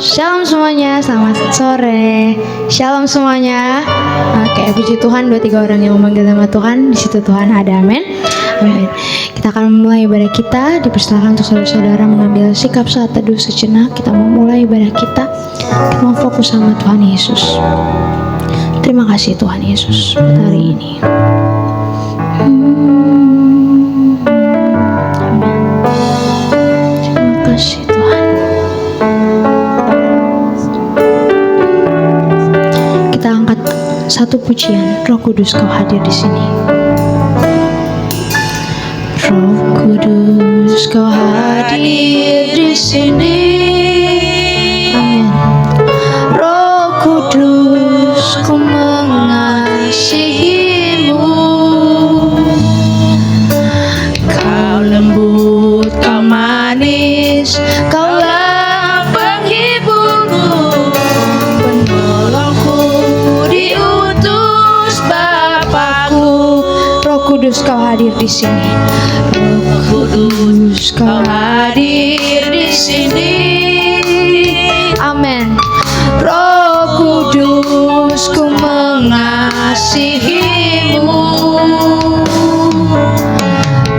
Shalom semuanya, selamat sore. Shalom semuanya. Oke, puji Tuhan, 2-3 orang yang memanggil nama Tuhan, di situ Tuhan ada, amin. Amin. Kita akan memulai ibadah kita. Dipersilakan untuk saudara-saudara mengambil sikap saat teduh sejenak. Kita memulai ibadah kita. Kita mau fokus sama Tuhan Yesus. Terima kasih Tuhan Yesus pada hari ini. Amin. Terima kasih Tuhan. Kita angkat satu pujian. Roh Kudus, Kau hadir di sini. Roh Kudus, Kau hadir di sini. Amin. Roh Kudus, Ku mengasihimu. Kau lembut, Kau manis, Kaulah penghiburku, penolongku, diutus Bapakku. Roh Kudus, Kau hadir di sini. Roh Kudus, Kau hadir di sini. Amin. Roh Kudus, Ku mengasihimu.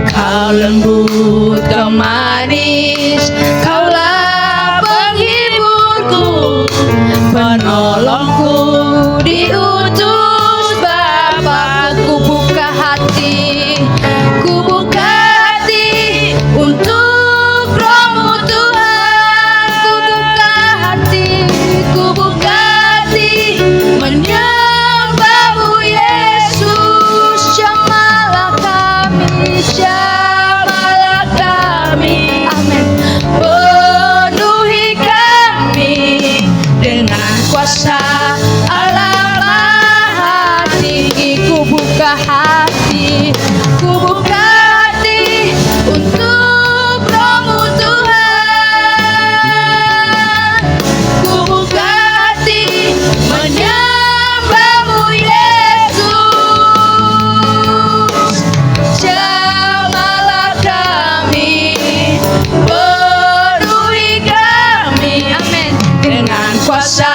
Kau lembut, Kau manis, Kaulah penghiburku, penolongku, diutus Bapakku. Buka hati, ku buka hati untuk Roh-Mu Tuhan. Ku buka hati, ku buka hati menyembah-Mu Yesus. Jamalah kami, jamalah kami. Amin. Penuhi kami dengan kuasa Allah Maha Tinggi. Ku buka hati, ku buka hati untuk Roh-Mu Tuhan. Ku buka hati menyembah-Mu Yesus. Jamalah kami, penuhi kami, amin, dengan kuasa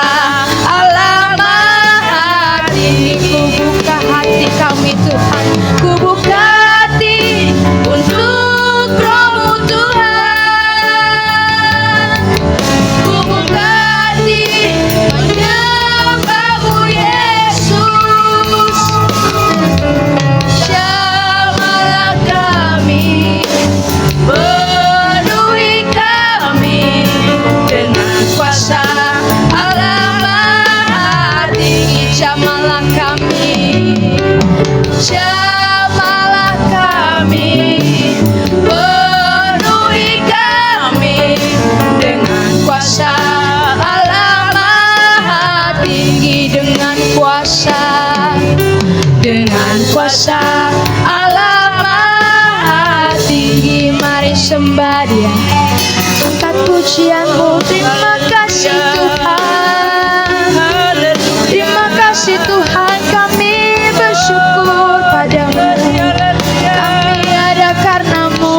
Allah Maha Tinggi. Ku buka hati kami Tuhan, ku buka hati untuk Roh-Mu Tuhan. Ku buka hati menyembah-Mu Yesus. Jamalah kami, penuhi kami dengan kuasa Allah Maha Tinggi. Jamalah kami, jamalah kami, penuhi kami dengan kuasa Allah Maha Tinggi. Dengan kuasa Allah Maha Tinggi. Mari sembah Dia, angkat pujian-Mu. Terima kasih Tuhan, terima kasih Tuhan. Kami bersyukur padamu, kami ada karena-Mu.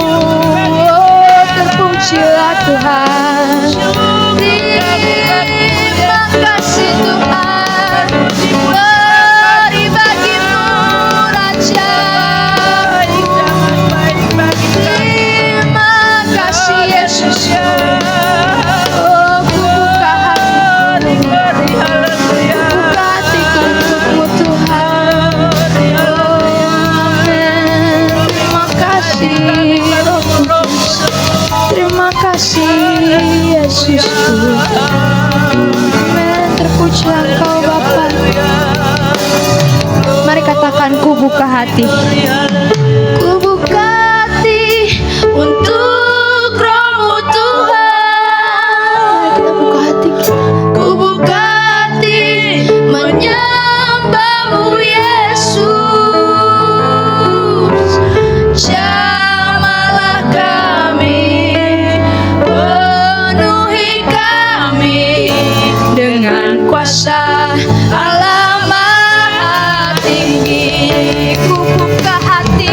Oh, terpujilah Tuhan. Terima kasih Tuhan, beri bagi-Mu Raja. Terima kasih Yesus. Oh, ku buka hati, buka hatiku untuk-Mu Tuhan. Oh, amin. Terima kasih Roh Kudus, terima kasih Yesusku. Amin. Terpujilah Engkau Bapa. Mari katakan, ku buka hati, ku buka hati untuk Roh-Mu Tuhan. Kita buka hati kita. Ku buka hati menyembah-Mu Yesus. Jamalah kami, penuhi kami dengan kuasa Allah Maha Tinggi. Ku buka hati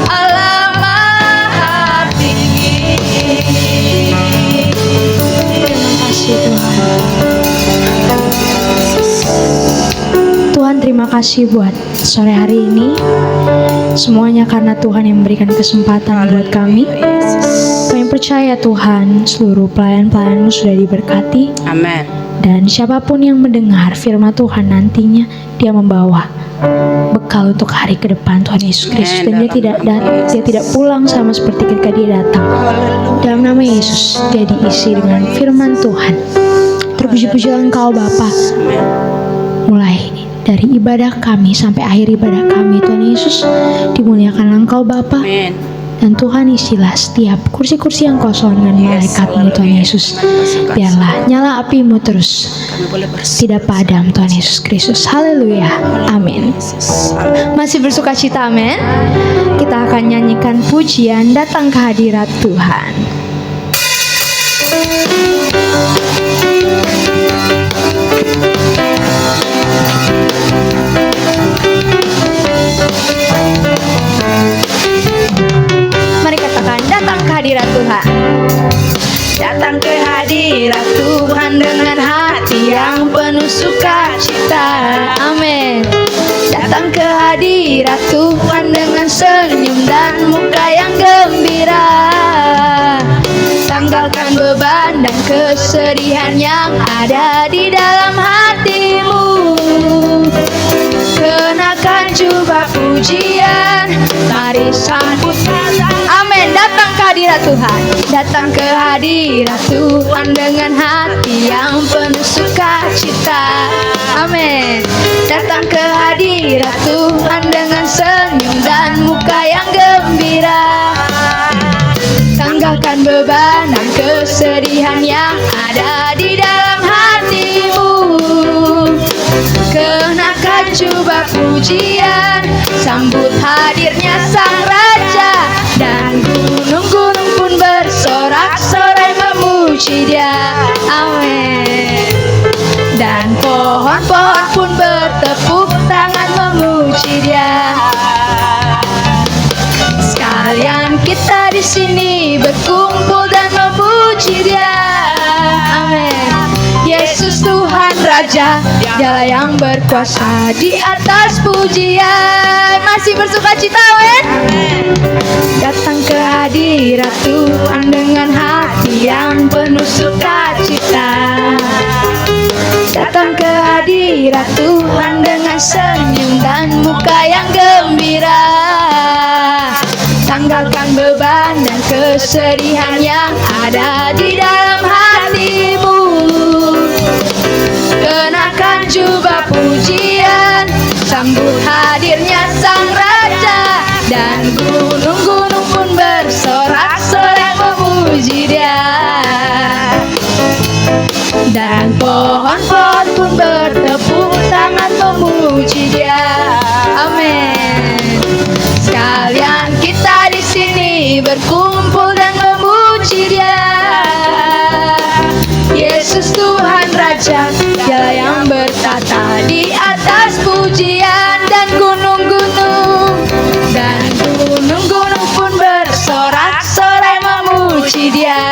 Allah Maha Tinggi. Terima kasih Tuhan. Tuhan, terima kasih buat sore hari ini. Semuanya karena Tuhan yang memberikan kesempatan buat kami. Kami percaya Tuhan, seluruh pelayan-pelayan-Mu sudah diberkati. Amin. Dan siapapun yang mendengar firman Tuhan nantinya, dia membawa bekal untuk hari ke depan Tuhan Yesus Kristus. Dan dia tidak pulang sama seperti ketika dia datang. Dalam nama Yesus, dia diisi dengan firman Tuhan. Terpuji-pujilah Engkau Bapa, mulai dari ibadah kami sampai akhir ibadah kami. Tuhan Yesus, dimuliakanlah Engkau Bapa. Amin. Dan Tuhan isilah setiap kursi-kursi yang kosong dengan malaikat-Mu Tuhan Yesus. Biarlah nyala api-Mu terus tidak padam Tuhan Yesus Kristus. Haleluya. Amin. Masih bersuka cita, amin. Kita akan nyanyikan pujian Datang ke Hadirat Tuhan. Mari katakan, datang ke hadirat Tuhan. Datang ke hadirat Tuhan dengan hati yang penuh sukacita. Amin. Datang ke hadirat Tuhan dengan senyum dan muka yang gembira. Tanggalkan beban dan kesedihan yang ada di dalam hatimu. Kenakan jubah pujian, mari sambut. Amin. Datang ke hadirat Tuhan. Datang ke hadirat Tuhan dengan hati yang penuh sukacita. Amin. Datang ke hadirat Tuhan dengan senyum dan muka yang gembira. Tanggalkan beban dan kesedihan yang ada di dalam hatimu. Kenakan jubah pujian, sambut hadirnya Sang Raja. Dan gunung-gunung pun bersorak-sorai memuji Dia. Amin. Dan pohon-pohon pun bertepuk tangan memuji Dia. Sekalian kita di sini berkumpul dan memuji Dia. Amin. Yesus Tuhan Raja, Dialah yang berkuasa di atas pujian. Masih bersuka cita, amin. Datang ke hadirat Tuhan dengan hati yang penuh sukacita. Datang ke hadirat Tuhan dengan senyum dan muka yang gembira. Tanggalkan beban dan kesedihan yang ada di dalam hatimu. Kenakan jubah pujian, sambut hadirnya Sang Raja. Dan gunung-gunung pun bersorak-sorai memuji Dia. Dan pohon-pohon pun bertepuk tangan memuji Dia. Amin. Sekalian kita di sini berkumpul dan memuji Dia. Yesus Tuhan Raja, Dialah yang bertata di atas pujian. Dan gunung-gunung pun bersorak-sorai memuji Dia.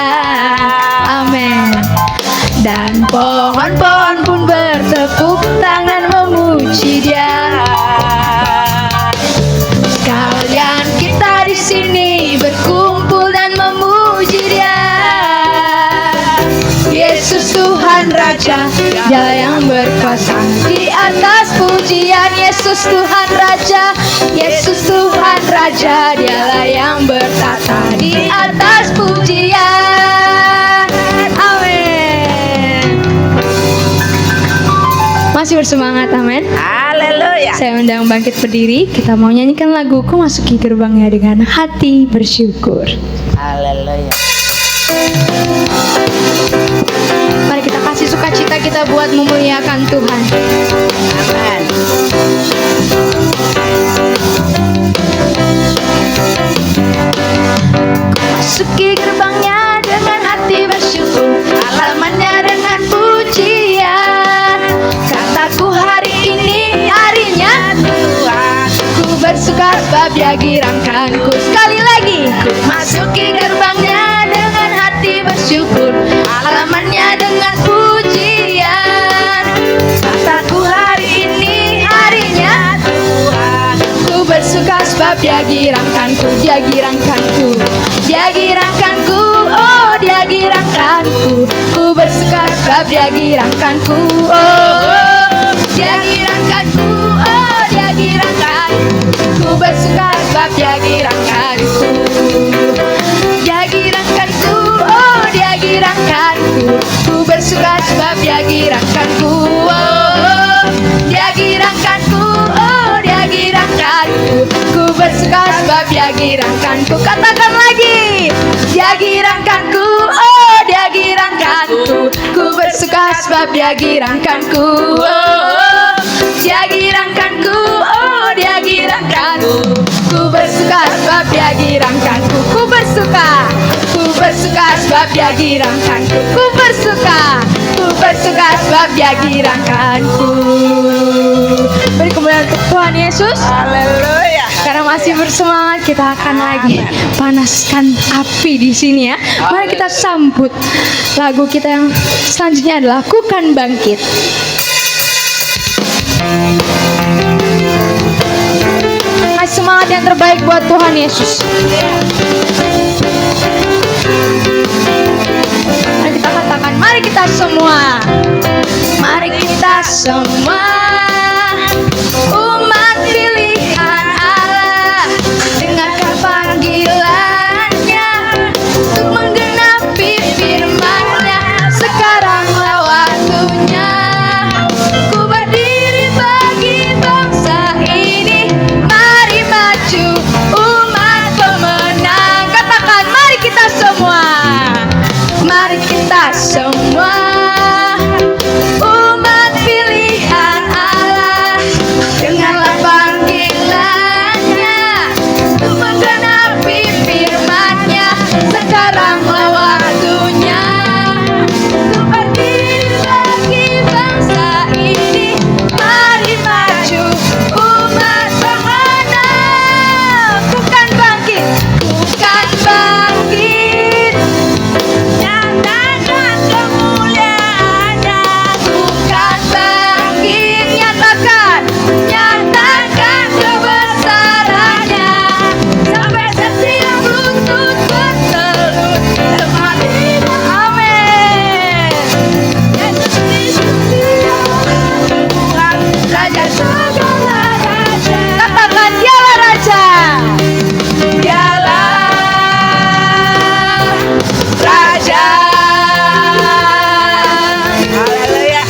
Amin. Dan pohon-pohon pun bertepuk tangan memuji Dia. Sekalian kita di sini berkumpul dan memuji Dia. Yesus Tuhan Raja, Dia yang berkuasa di atas pujian. Yesus Tuhan Raja, Yesus Tuhan Raja, Dialah yang bertata di atas pujian. Amin. Masih bersemangat, amin. Haleluya. Saya undang bangkit berdiri. Kita mau nyanyikan lagu Ku Masuki Gerbangnya dengan hati bersyukur. Haleluya. Mari kita kasih sukacita kita buat memuliakan Tuhan. Amin. Masuki gerbangnya dengan hati bersyukur, halamannya dengan pujian. Kataku hari ini harinya Tuhan, ku bersuka sebab Dia girangkanku. bersyukur. Sekali lagi, ku masuki gerbangnya dengan hati bersyukur, halamannya dengan pujian. Kataku hari ini harinya Tuhan, ku bersuka sebab Dia girangkanku, Dia girangkanku, Dia girangkanku, oh Dia girangkanku. Ku bersuka sebab Dia girangkanku, oh Dia girangkanku, oh Dia girangkanku. Ku bersuka sebab Dia girangkanku, Dia girangkanku, oh Dia girangkanku. Ku bersuka sebab Dia girangkanku, oh Dia girangkanku, oh Dia girangkanku. Ku bersuka sebab Dia girangkanku. Katakan lagi, Dia girangkanku, oh Dia girangkanku. Ku bersuka sebab Dia girangkanku, oh Dia girangkanku, oh Dia girangkanku. Ku bersuka sebab Dia girangkanku. Ku bersuka sebab Dia girangkanku. Ku bersuka sebab Dia girangkanku. Beri kemuliaan untuk Tuhan Yesus. Haleluya. Karena masih bersemangat, kita akan lagi panaskan api di sini ya. Mari kita sambut lagu kita yang selanjutnya adalah Ku Kan Bangkit. Kasih semangat yang terbaik buat Tuhan Yesus. Mari kita katakan, mari kita semua, mari kita semua, umat pilihan Allah, dengarkan panggilannya untuk menggenapi firman-Nya. Sekaranglah waktunya, ku berdiri bagi bangsa ini. Mari maju umat pemenang. Katakan, mari kita semua, mari kita semua, umat pilihan Allah, dengarlah panggilannya untuk menggenapi firman-Nya. Sekaranglah waktunya, ku berdiri bagi bangsa ini. Mari maju umat pemenang. Ku kan bangkit, ku kan bangkit, nyatakan kemuliaan-Nya. Ku kan bangkit, nyatakan kebesaran-Nya. Sampai setiap lutut bertelut sembah. Amin. Yesus Kristus Dia Tuhan, Raja segala raja. Katakan, Dialah Raja, Dialah Raja. Haleluya.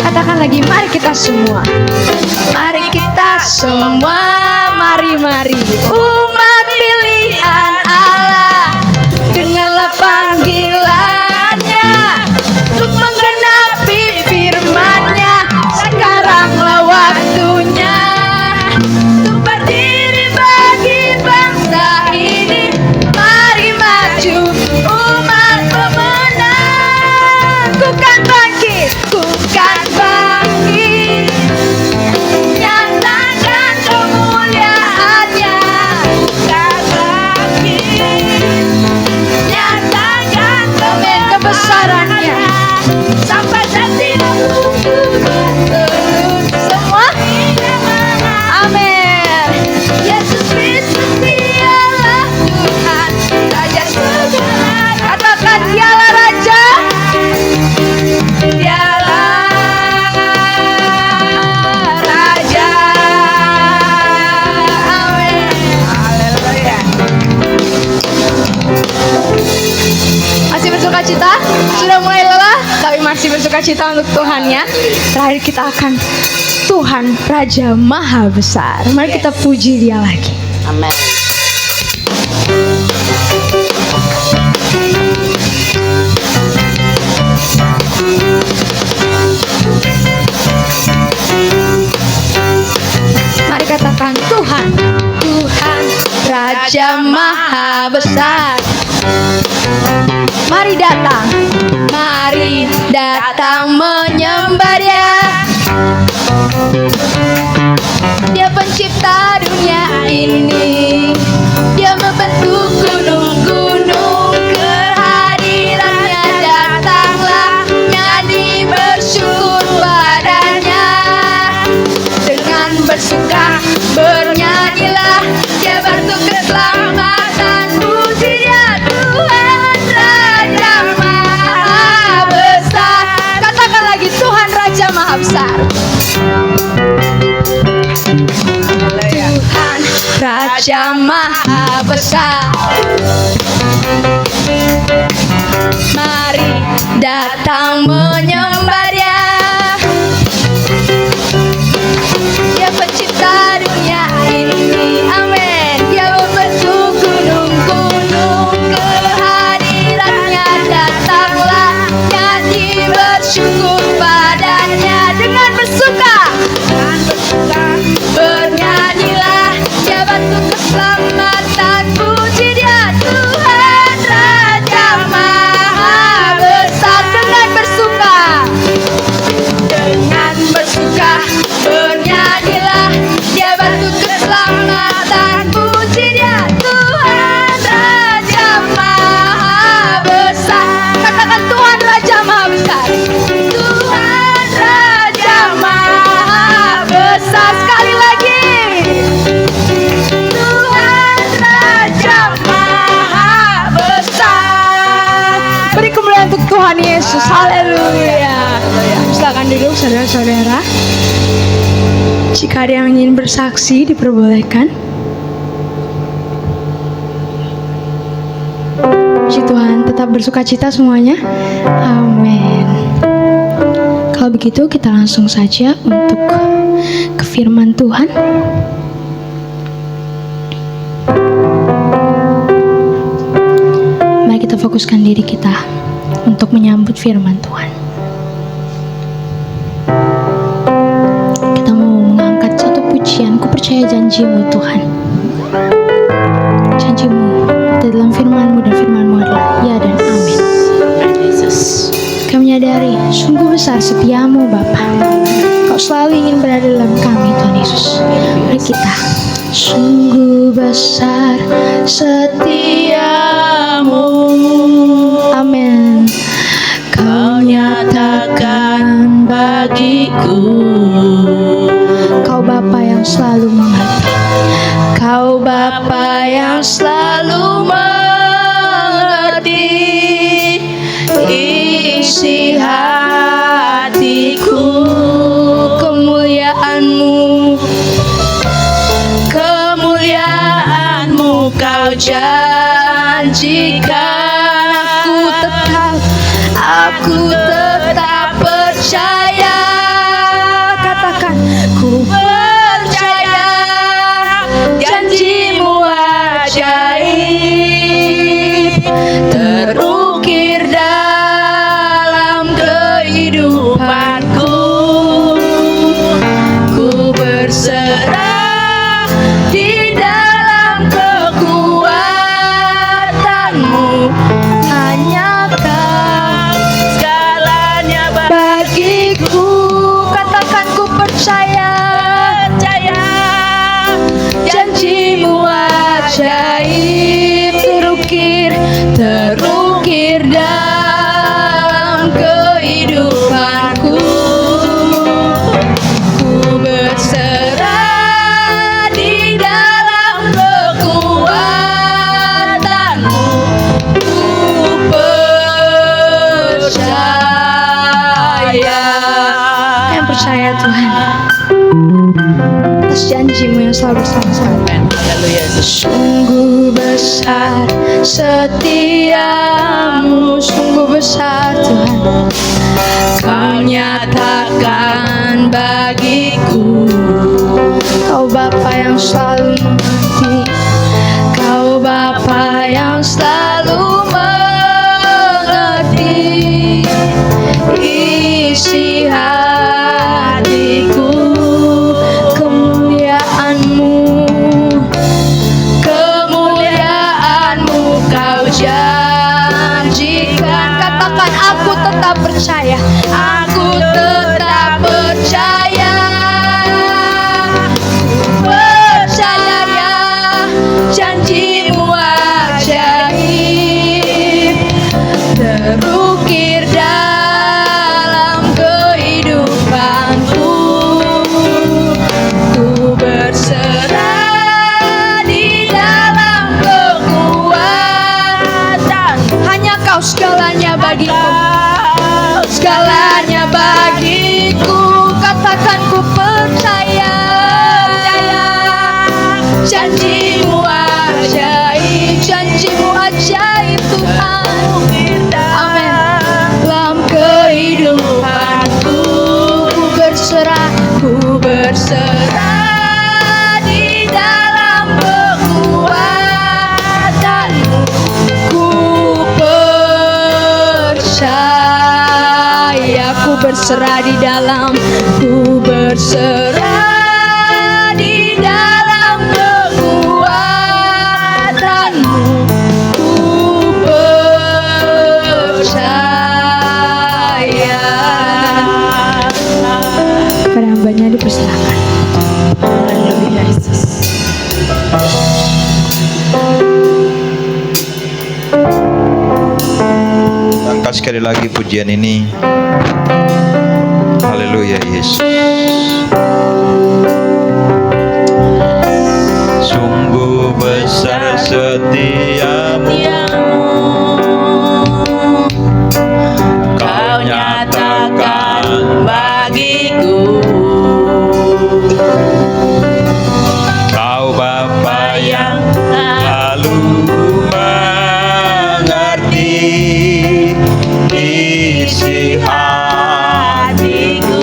Katakan lagi, mari kita semua, mari kita semua, mari umat pilihan Allah, dengarlah panggilannya untuk menggenapi firman-Nya. Sekaranglah waktunya, untuk berdiri bagi bangsa ini. Mari maju umat pemenang. Ku kan bangkit, ku kan bangkit, nyatakan kemuliaan-Nya. Kan bangkit, nyatakan kebesaran-Nya. Sampai setiap lutut bertelut. Semua, amin. Yesus Kristus Dialah Tuhan, Raja segala. Katakan, Dialah Raja, Dialah Raja. Amin. Haleluya. Masih bersuka cita? Sudah mulai lelah, tapi masih bersuka cita untuk Tuhannya. Terakhir kita akan Tuhan Raja Maha Besar. Mari kita puji Dia lagi. Amin. Mari katakan, Tuhan, Tuhan Raja Maha Besar. Mari datang menyembah Dia. Dia pencipta dunia ini. Dia membentuk gunung-gunung. Kehadirannya datanglah, nyanyi bersyukur padanya. Dengan bersuka bernyanyilah, dia bantu keselamatan. Puji dia Tuhan Raja Maha Besar. Katakan lagi, Tuhan Raja Maha Besar. Tuhan Raja Maha Besar. Mari datang menyembah Dia. Dia pencipta dunia ini. Amin. Dia membentuk gunung-gunung. Kehadirannya datanglah, nyanyi bersyukur padanya. Dengan bersuka bernyanyilah, dia bantu keselamatan. Puji dia Tuhan Raja Maha Besar. Dengan bersuka bernyanyilah, dia bantu keselamatan. Puji dia Tuhan Raja Maha Besar. Katakan, Tuhan Raja Maha Besar. Tuhan Raja Maha Besar. Sekali lagi, Tuhan Raja Maha Besar. Beri kemuliaan untuk Tuhan Yesus. Haleluya. Silakan duduk saudara-saudara. Jika ada yang ingin bersaksi, diperbolehkan. Puji Tuhan, tetap bersukacita semuanya. Amin. Kalau begitu kita langsung saja untuk ke firman Tuhan. Mari kita fokuskan diri kita untuk menyambut firman Tuhan. Kita mau mengangkat satu pujian. Ku percaya janji-Mu Tuhan. Janji-Mu dalam firman-Mu, dan firman-Mu adalah ya dan amin. Kami menyadari sungguh besar setia-Mu Bapa. Kau selalu ingin berada dalam kami Tuhan Yesus. Mari kita. Sungguh besar setiamu. Amin. Kau nyatakan bagiku. Kau Bapa yang selalu mengerti. Kau Bapa yang selalu mengerti isi hatiku. Kemuliaan-Mu, kemuliaan-Mu Kau janjikan. Aku tetap percaya. Katakan, ku percaya janji-Mu ajaib, terukir dalam kehidupanku. Ku berserah di dalam kekuatan-Mu. Hanya Kau segalanya bagiku. Katakan, ku percaya janji-Mu ajaib, terukir dalam kehidupanku. Ku berserah di dalam kekuatan-Mu. Ku percaya. Yang percaya Tuhan atas janji-Mu yang selalu bersama-sama. Haleluya. Sungguh besar setiamu, sungguh besar Tuhan. Kau nyatakan bagiku. Kau Bapa yang selalu mengerti. Kau Bapa yang selalu mengerti isi hatiku. Kemuliaan-Mu, kemuliaan-Mu Kau janjikan. Katakan, aku tetap percaya. Aku tetap percaya berserah, ku berserah di dalam kekuatan-Mu. Ku percaya, ku berserah di dalam, ku berserah di dalam kekuatan-Mu. Ku percaya. Pada hambanya dipersilakan. Haleluya Yesus. Angkat sekali lagi pujian ini. Haleluya Yesus. Sungguh besar setiamu, Kau nyatakan bagiku, Kau Bapa yang selalu mengerti isi hatiku.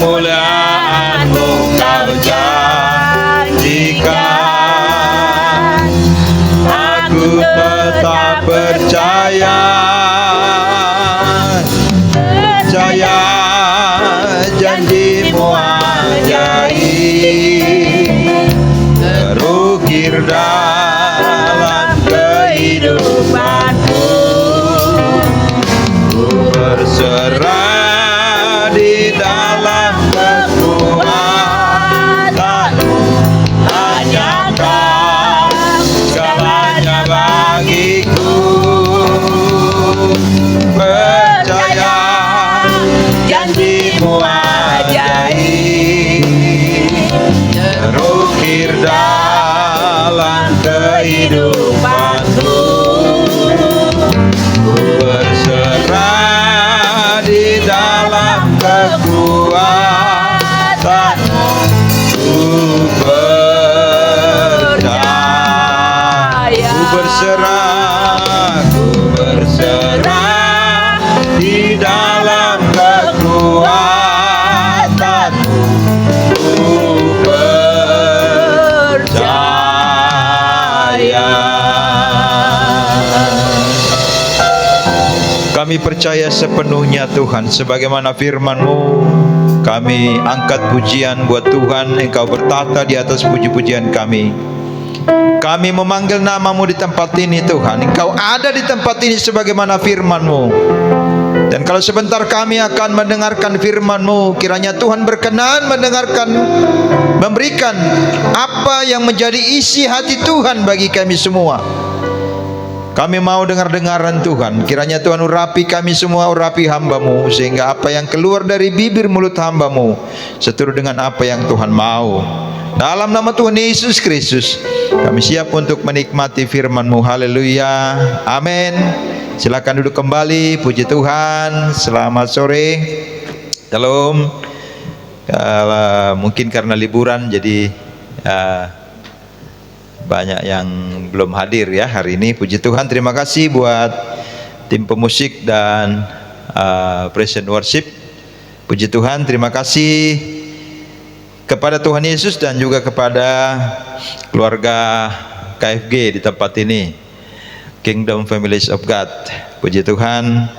kemuliaan-Mu Kau janjikan. Aku tetap percaya, percaya janji-Mu ajaib terukir dalam kehidupanku. Ku berserah di dalam kekuatan-Mu, hanya Kau segalanya bagiku. Percaya janji-Mu ajaib terukir dalam kehidupanku. Ku berserah di dalam kekuatan-Mu. Ku percaya. Ku berserah, ku berserah di dalam kekuatan-Mu. Ku percaya. Kami percaya sepenuhnya Tuhan, sebagaimana firman-Mu, kami angkat pujian buat Tuhan. Engkau bertata di atas puji-pujian kami. Kami memanggil nama-Mu di tempat ini Tuhan. Engkau ada di tempat ini sebagaimana firman-Mu. Dan kalau sebentar kami akan mendengarkan firman-Mu, kiranya Tuhan berkenan memberikan apa yang menjadi isi hati Tuhan bagi kami semua. Kami mau dengar-dengaran Tuhan. Kiranya Tuhan urapi kami semua, urapi hamba-Mu, sehingga apa yang keluar dari bibir mulut hamba-Mu seturut dengan apa yang Tuhan mau. Dalam nama Tuhan Yesus Kristus, kami siap untuk menikmati firman-Mu. Haleluya, amin. Silakan duduk kembali. Puji Tuhan. Selamat sore. Shalom. Mungkin karena liburan, jadi banyak yang belum hadir ya hari ini. Puji Tuhan. Terima kasih buat tim pemusik dan praise and worship. Puji Tuhan. Terima kasih kepada Tuhan Yesus dan juga kepada keluarga KFG di tempat ini, Kingdom Families of God. Puji Tuhan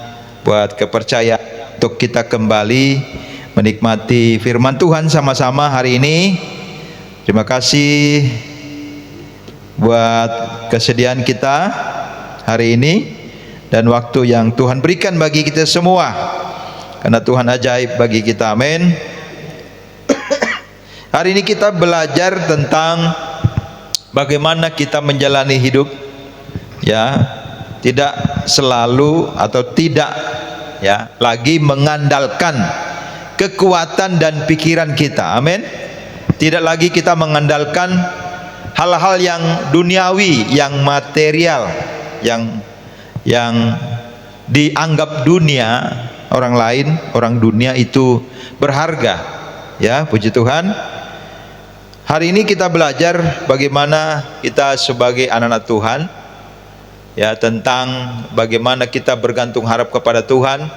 buat kepercayaan untuk kita kembali menikmati firman Tuhan sama-sama hari ini. Terima kasih buat kesediaan kita hari ini dan waktu yang Tuhan berikan bagi kita semua, karena Tuhan ajaib bagi kita. Amin. Hari ini kita belajar tentang bagaimana kita menjalani hidup, ya, tidak selalu atau tidak ya lagi mengandalkan kekuatan dan pikiran kita. Amin. Tidak lagi kita mengandalkan hal-hal yang duniawi, yang material, yang dianggap dunia, orang lain, orang dunia itu berharga. Ya, puji Tuhan. Hari ini kita belajar bagaimana kita sebagai anak-anak Tuhan ya, tentang bagaimana kita bergantung harap kepada Tuhan,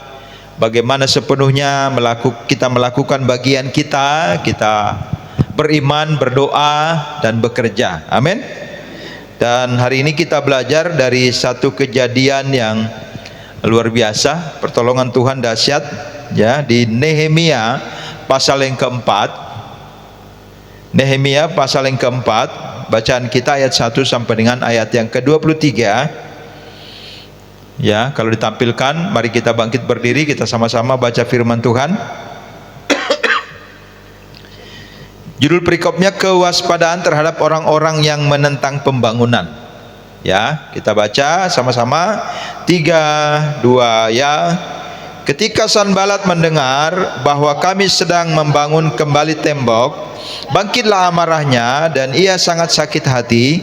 bagaimana sepenuhnya kita melakukan bagian kita beriman, berdoa, dan bekerja. Amin. Dan hari ini kita belajar dari satu kejadian yang luar biasa, pertolongan Tuhan dahsyat, ya, di Nehemia pasal yang keempat. Nehemia pasal yang keempat, bacaan kita ayat 1 sampai dengan ayat yang ke-23. Ya, kalau ditampilkan, mari kita bangkit berdiri, kita sama-sama baca firman Tuhan. Judul perikopnya kewaspadaan terhadap orang-orang yang menentang pembangunan. Ya, kita baca sama-sama. 3, 2, ya. Ketika Sanbalat mendengar bahwa kami sedang membangun kembali tembok, bangkitlah amarahnya dan ia sangat sakit hati.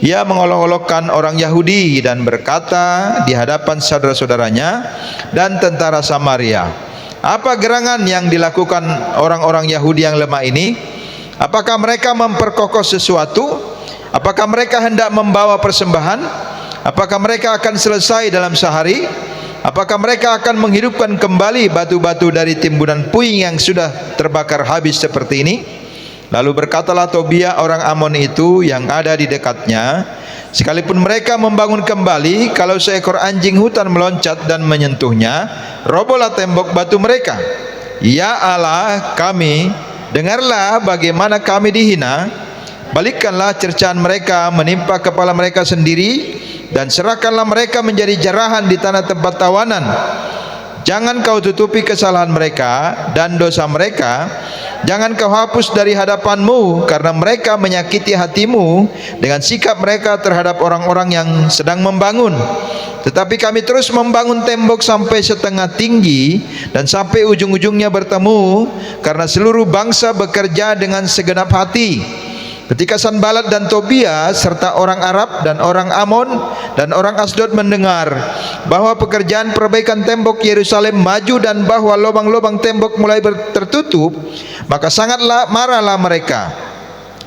Ia mengolok-olokkan orang Yahudi dan berkata di hadapan saudara-saudaranya dan tentara Samaria, "Apa gerangan yang dilakukan orang-orang Yahudi yang lemah ini? Apakah mereka memperkokoh sesuatu? Apakah mereka hendak membawa persembahan? Apakah mereka akan selesai dalam sehari? Apakah mereka akan menghidupkan kembali batu-batu dari timbunan puing yang sudah terbakar habis seperti ini?" Lalu berkatalah Tobia orang Amon itu yang ada di dekatnya, "Sekalipun mereka membangun kembali, kalau seekor anjing hutan meloncat dan menyentuhnya, robohlah tembok batu mereka. Ya Allah kami, dengarlah bagaimana kami dihina. Balikkanlah cercaan mereka menimpa kepala mereka sendiri, dan serahkanlah mereka menjadi jarahan di tanah tempat tawanan. Jangan kau tutupi kesalahan mereka dan dosa mereka. Jangan kau hapus dari hadapanmu, karena mereka menyakiti hatimu dengan sikap mereka terhadap orang-orang yang sedang membangun. Tetapi kami terus membangun tembok sampai setengah tinggi dan sampai ujung-ujungnya bertemu, karena seluruh bangsa bekerja dengan segenap hati." Ketika Sanbalat dan Tobia serta orang Arab dan orang Amon dan orang Asdod mendengar bahwa pekerjaan perbaikan tembok Yerusalem maju dan bahwa lubang-lubang tembok mulai tertutup, maka sangatlah marahlah mereka.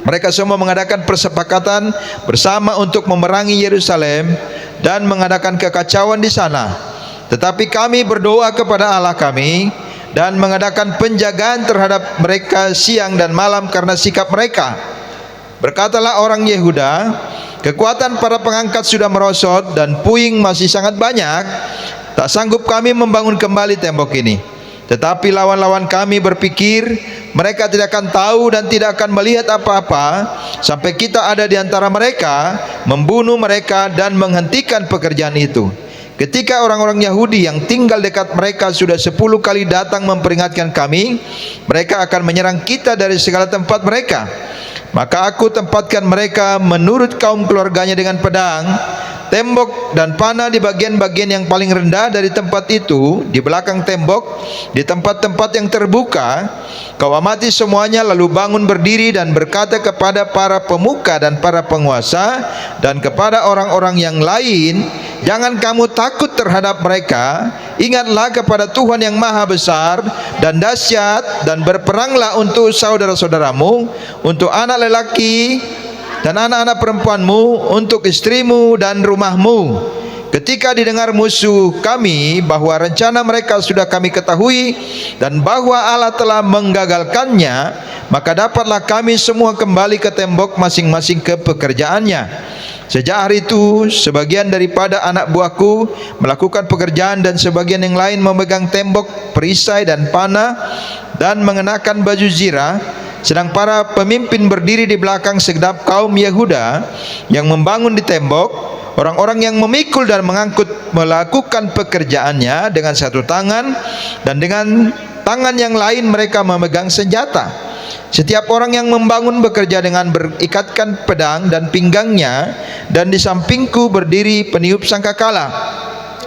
Mereka semua mengadakan persepakatan bersama untuk memerangi Yerusalem dan mengadakan kekacauan di sana. Tetapi kami berdoa kepada Allah kami dan mengadakan penjagaan terhadap mereka siang dan malam karena sikap mereka. Berkatalah orang Yehuda, "Kekuatan para pengangkat sudah merosot dan puing masih sangat banyak. Tak sanggup kami membangun kembali tembok ini." Tetapi lawan-lawan kami berpikir, mereka tidak akan tahu dan tidak akan melihat apa-apa sampai kita ada di antara mereka, membunuh mereka dan menghentikan pekerjaan itu. Ketika orang-orang Yahudi yang tinggal dekat mereka sudah 10 kali datang memperingatkan kami, mereka akan menyerang kita dari segala tempat mereka. Maka aku tempatkan mereka menurut kaum keluarganya dengan pedang, tembok dan panah di bagian-bagian yang paling rendah dari tempat itu, di belakang tembok, di tempat-tempat yang terbuka. Kau amati semuanya, lalu bangun berdiri dan berkata kepada para pemuka dan para penguasa dan kepada orang-orang yang lain, "Jangan kamu takut terhadap mereka. Ingatlah kepada Tuhan yang maha besar dan dahsyat, dan berperanglah untuk saudara-saudaramu, untuk anak lelaki dan anak-anak perempuanmu, untuk istrimu dan rumahmu." Ketika didengar musuh kami bahwa rencana mereka sudah kami ketahui dan bahwa Allah telah menggagalkannya, maka dapatlah kami semua kembali ke tembok masing-masing ke pekerjaannya. Sejak hari itu, sebagian daripada anak buahku melakukan pekerjaan dan sebagian yang lain memegang tembok, perisai dan panah dan mengenakan baju zirah, sedang para pemimpin berdiri di belakang segenap kaum Yehuda yang membangun di tembok. Orang-orang yang memikul dan mengangkut melakukan pekerjaannya dengan satu tangan, dan dengan tangan yang lain mereka memegang senjata. Setiap orang yang membangun bekerja dengan berikatkan pedang dan pinggangnya, dan di sampingku berdiri peniup sangkakala.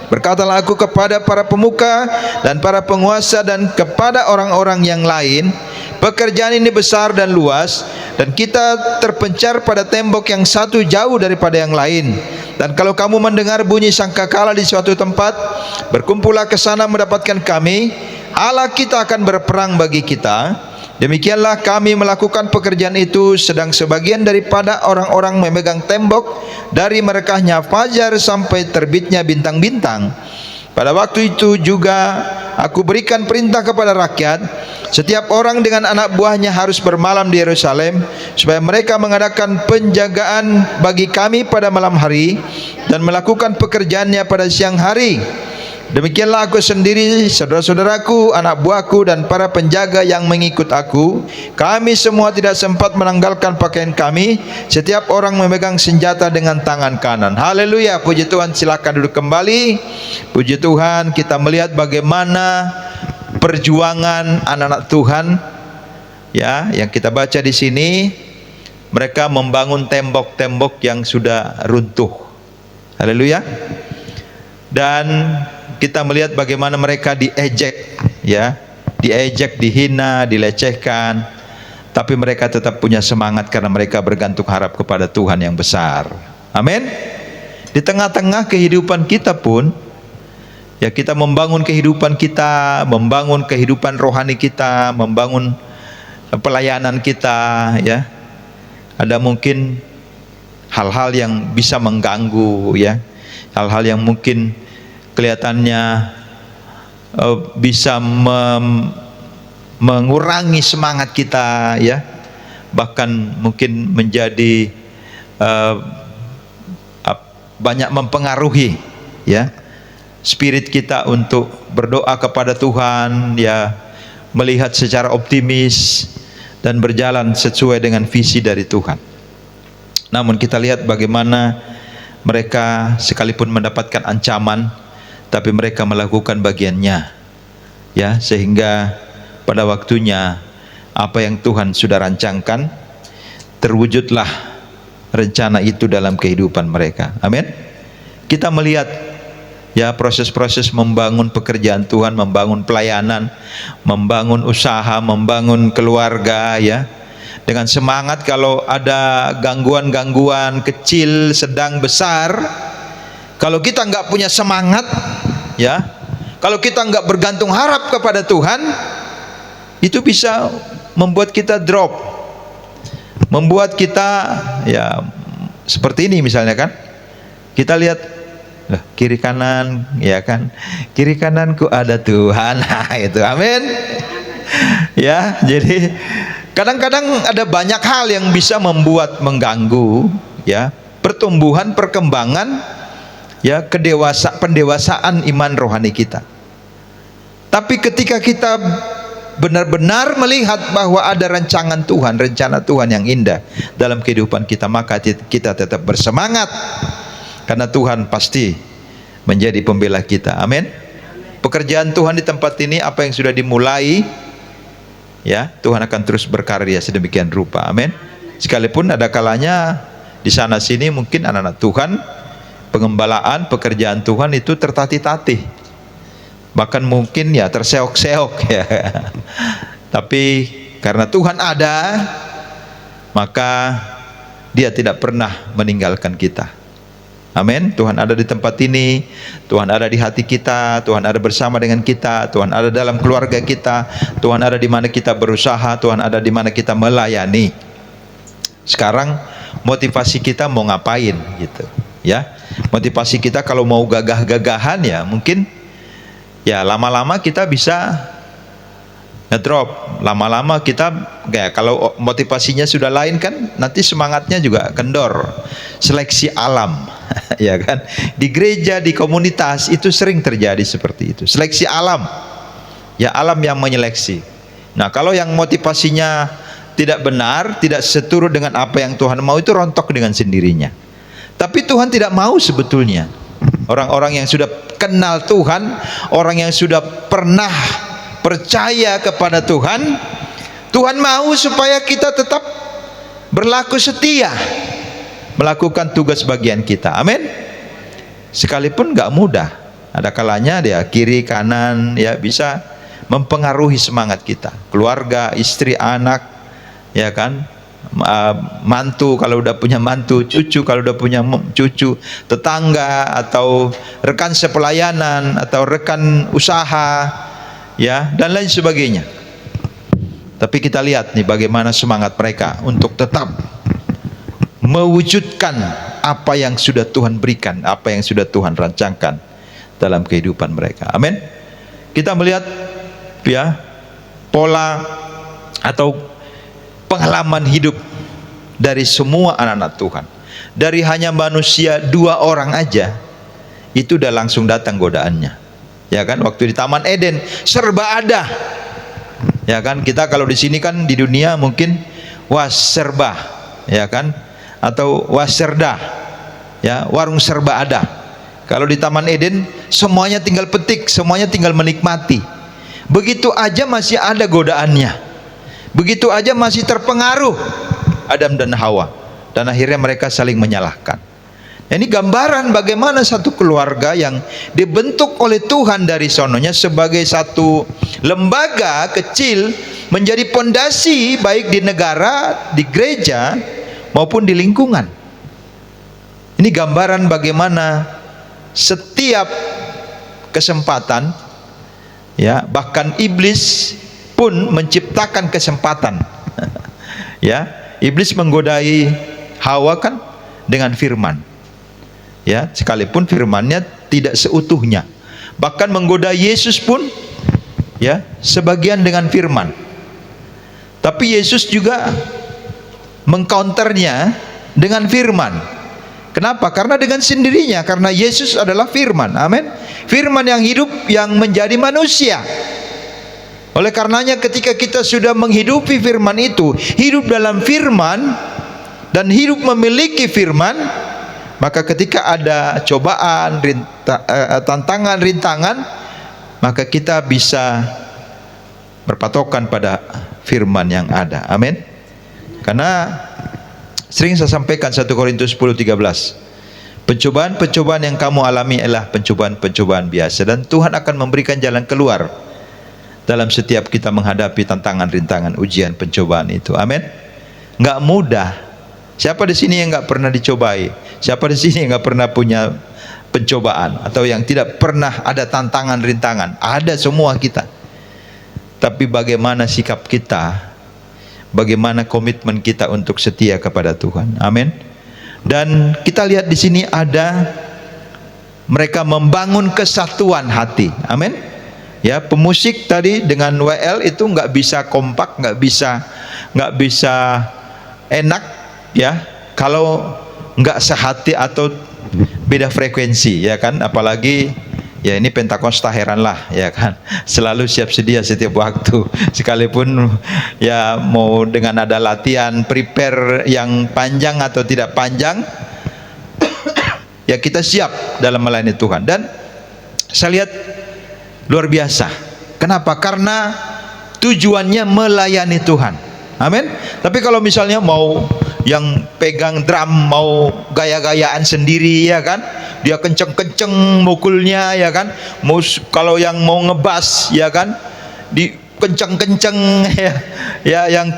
Berkatalah aku kepada para pemuka dan para penguasa dan kepada orang-orang yang lain, pekerjaan ini besar dan luas, dan kita terpencar pada tembok yang satu jauh daripada yang lain. Dan kalau kamu mendengar bunyi sangkakala di suatu tempat, berkumpullah ke sana mendapatkan kami. Allah kita akan berperang bagi kita, Demikianlah kami melakukan pekerjaan itu, sedang sebagian daripada orang-orang memegang tembok dari merekahnya fajar sampai terbitnya bintang-bintang. Pada waktu itu juga aku berikan perintah kepada rakyat, setiap orang dengan anak buahnya harus bermalam di Yerusalem, supaya mereka mengadakan penjagaan bagi kami pada malam hari dan melakukan pekerjaannya pada siang hari. Demikianlah aku sendiri, saudara-saudaraku, anak buahku, dan para penjaga yang mengikut aku. Kami semua tidak sempat menanggalkan pakaian kami. Setiap orang memegang senjata dengan tangan kanan. Haleluya, puji Tuhan. Silakan duduk kembali. Puji Tuhan, kita melihat bagaimana perjuangan anak-anak Tuhan, ya, yang kita baca di sini. Mereka membangun tembok-tembok yang sudah runtuh. Haleluya. Dan kita melihat bagaimana mereka diejek, ya, diejek, dihina, dilecehkan, tapi mereka tetap punya semangat karena mereka bergantung harap kepada Tuhan yang besar. Amin. Di tengah-tengah kehidupan kita pun, ya, kita membangun kehidupan kita, membangun kehidupan rohani kita, membangun pelayanan kita, ya. Ada mungkin hal-hal yang bisa mengganggu, ya, hal-hal yang mungkin kelihatannya bisa mengurangi semangat kita, ya, bahkan mungkin menjadi banyak mempengaruhi, ya, spirit kita untuk berdoa kepada Tuhan, ya, melihat secara optimis dan berjalan sesuai dengan visi dari Tuhan. Namun kita lihat bagaimana mereka sekalipun mendapatkan ancaman, tapi mereka melakukan bagiannya, ya, sehingga pada waktunya apa yang Tuhan sudah rancangkan, terwujudlah rencana itu dalam kehidupan mereka. Amin. Kita melihat, ya, proses-proses membangun pekerjaan Tuhan, membangun pelayanan, membangun usaha, membangun keluarga, ya, dengan semangat. Kalau ada gangguan-gangguan kecil, sedang, besar, kalau kita nggak punya semangat, ya, kalau kita nggak bergantung harap kepada Tuhan, itu bisa membuat kita drop, membuat kita, ya, seperti ini misalnya, kan, kita lihat kiri kanan, ya kan, kiri kananku ada Tuhan. Nah, itu, amin. Ya, jadi kadang-kadang ada banyak hal yang bisa membuat mengganggu, ya, pertumbuhan, perkembangan, ya, pendewasaan iman rohani kita. Tapi ketika kita benar-benar melihat bahwa ada rancangan Tuhan, rencana Tuhan yang indah dalam kehidupan kita, maka kita tetap bersemangat, karena Tuhan pasti menjadi pembela kita. Amin. Pekerjaan Tuhan di tempat ini, apa yang sudah dimulai, ya, Tuhan akan terus berkarya sedemikian rupa. Amin. Sekalipun ada kalanya di sana sini mungkin anak-anak Tuhan, pengembalaan, pekerjaan Tuhan itu tertatih-tatih, bahkan mungkin, ya, terseok-seok, ya. Tapi karena Tuhan ada, maka Dia tidak pernah meninggalkan kita. Amin. Tuhan ada di tempat ini, Tuhan ada di hati kita, Tuhan ada bersama dengan kita, Tuhan ada dalam keluarga kita, Tuhan ada di mana kita berusaha, Tuhan ada di mana kita melayani. Sekarang motivasi kita mau ngapain, gitu, ya. Motivasi kita kalau mau gagah-gagahan, ya, mungkin, ya, lama-lama kita bisa ngedrop. Lama-lama kita, ya, kalau motivasinya sudah lain, kan, nanti semangatnya juga kendor. Seleksi alam. Ya kan, di gereja, di komunitas itu sering terjadi seperti itu, seleksi alam, ya, alam yang menyeleksi. Nah, kalau yang motivasinya tidak benar, tidak seturut dengan apa yang Tuhan mau, itu rontok dengan sendirinya. Tapi Tuhan tidak mau sebetulnya orang-orang yang sudah kenal Tuhan, orang yang sudah pernah percaya kepada Tuhan. Tuhan mau supaya kita tetap berlaku setia, melakukan tugas bagian kita. Amin. Sekalipun nggak mudah, ada kalanya dia kiri kanan, ya, bisa mempengaruhi semangat kita. Keluarga, istri, anak, ya kan, mantu kalau udah punya mantu, cucu kalau udah punya cucu, tetangga atau rekan sepelayanan atau rekan usaha, ya, dan lain sebagainya. Tapi kita lihat nih bagaimana semangat mereka untuk tetap mewujudkan apa yang sudah Tuhan berikan, apa yang sudah Tuhan rancangkan dalam kehidupan mereka. Amin. Kita melihat ya pola atau pengalaman hidup dari semua anak-anak Tuhan. Dari hanya manusia 2 orang aja, itu udah langsung datang godaannya. Ya kan, waktu di Taman Eden serba ada. Ya kan, kita kalau di sini kan di dunia mungkin serba, ya kan, atau serda, ya, warung serba ada. Kalau di Taman Eden semuanya tinggal petik, semuanya tinggal menikmati. Begitu aja masih ada godaannya. Begitu aja masih terpengaruh Adam dan Hawa, dan akhirnya mereka saling menyalahkan. Ini gambaran bagaimana satu keluarga yang dibentuk oleh Tuhan dari sononya sebagai satu lembaga kecil menjadi pondasi baik di negara, di gereja maupun di lingkungan. Ini gambaran bagaimana setiap kesempatan, ya, bahkan iblis pun menciptakan kesempatan. Ya, iblis menggodai Hawa kan dengan firman. Ya, sekalipun firmannya tidak seutuhnya. Bahkan menggoda Yesus pun ya sebagian dengan firman. Tapi Yesus juga mengcounternya dengan firman. Kenapa? Karena dengan sendirinya, karena Yesus adalah firman. Amin. Firman yang hidup yang menjadi manusia. Oleh karenanya ketika kita sudah menghidupi firman itu, hidup dalam firman dan hidup memiliki firman, maka ketika ada cobaan, tantangan, rintangan, maka kita bisa berpatokan pada firman yang ada. Amin. Karena sering saya sampaikan 1 Korintus 10:13, pencobaan-pencobaan yang kamu alami adalah pencobaan-pencobaan biasa, dan Tuhan akan memberikan jalan keluar dalam setiap kita menghadapi tantangan, rintangan, ujian, pencobaan itu. Amin. Nggak mudah. Siapa di sini yang nggak pernah dicobai? Siapa di sini yang nggak pernah punya pencobaan atau yang tidak pernah ada tantangan, rintangan? Ada semua kita. Tapi bagaimana sikap kita? Bagaimana komitmen kita untuk setia kepada Tuhan? Amin. Dan kita lihat di sini ada mereka membangun kesatuan hati. Amin. Ya, pemusik tadi dengan WL itu nggak bisa kompak, nggak bisa enak, ya, kalau nggak sehati atau beda frekuensi, ya kan. Apalagi ya ini Pentakosta, heranlah, ya kan, selalu siap sedia setiap waktu, sekalipun ya mau dengan ada latihan prepare yang panjang atau tidak panjang, ya kita siap dalam melayani Tuhan. Dan saya lihat luar biasa. Kenapa? Karena tujuannya melayani Tuhan. Amin. Tapi kalau misalnya mau yang pegang drum mau gaya-gayaan sendiri, ya kan, dia kenceng-kenceng mukulnya, ya kan, kalau yang mau ngebas, ya kan, di kenceng-kenceng, ya yang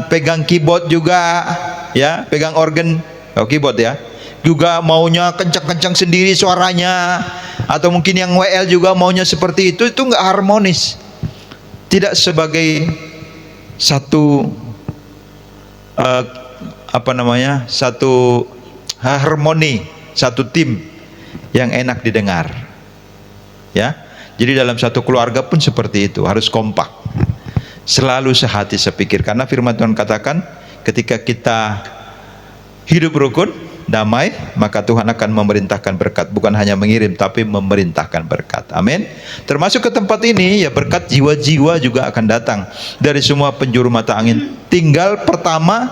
pegang keyboard juga, ya, pegang organ, keyboard ya, juga maunya kenceng-kenceng sendiri suaranya, atau mungkin yang WL juga maunya seperti itu nggak harmonis, tidak sebagai satu satu harmoni, satu tim yang enak didengar, ya. Jadi dalam satu keluarga pun seperti itu, harus kompak, selalu sehati sepikir, karena firman Tuhan katakan ketika kita hidup rukun, damai, maka Tuhan akan memerintahkan berkat, bukan hanya mengirim tapi memerintahkan berkat. Amin. Termasuk ke tempat ini ya berkat jiwa-jiwa juga akan datang dari semua penjuru mata angin. Tinggal pertama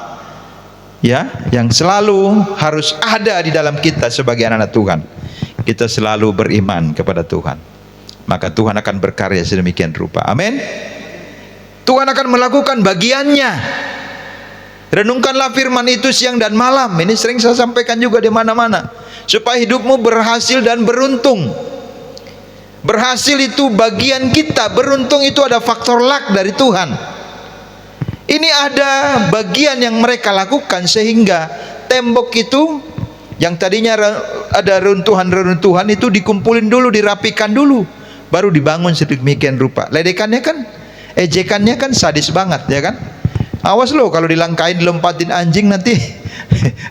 ya yang selalu harus ada di dalam kita sebagai anak-anak Tuhan, kita selalu beriman kepada Tuhan, maka Tuhan akan berkarya sedemikian rupa. Amin. Tuhan akan melakukan bagiannya. Renungkanlah firman itu siang dan malam. Ini sering saya sampaikan juga di mana-mana, supaya hidupmu berhasil dan beruntung. Berhasil itu bagian kita, beruntung itu ada faktor luck dari Tuhan. Ini ada bagian yang mereka lakukan sehingga tembok itu yang tadinya ada runtuhan-runtuhan itu dikumpulin dulu, dirapikan dulu, baru dibangun sedemikian rupa. Ledekannya kan Ejekannya kan sadis banget ya kan. Awas lo kalau dilangkain dilompatin anjing nanti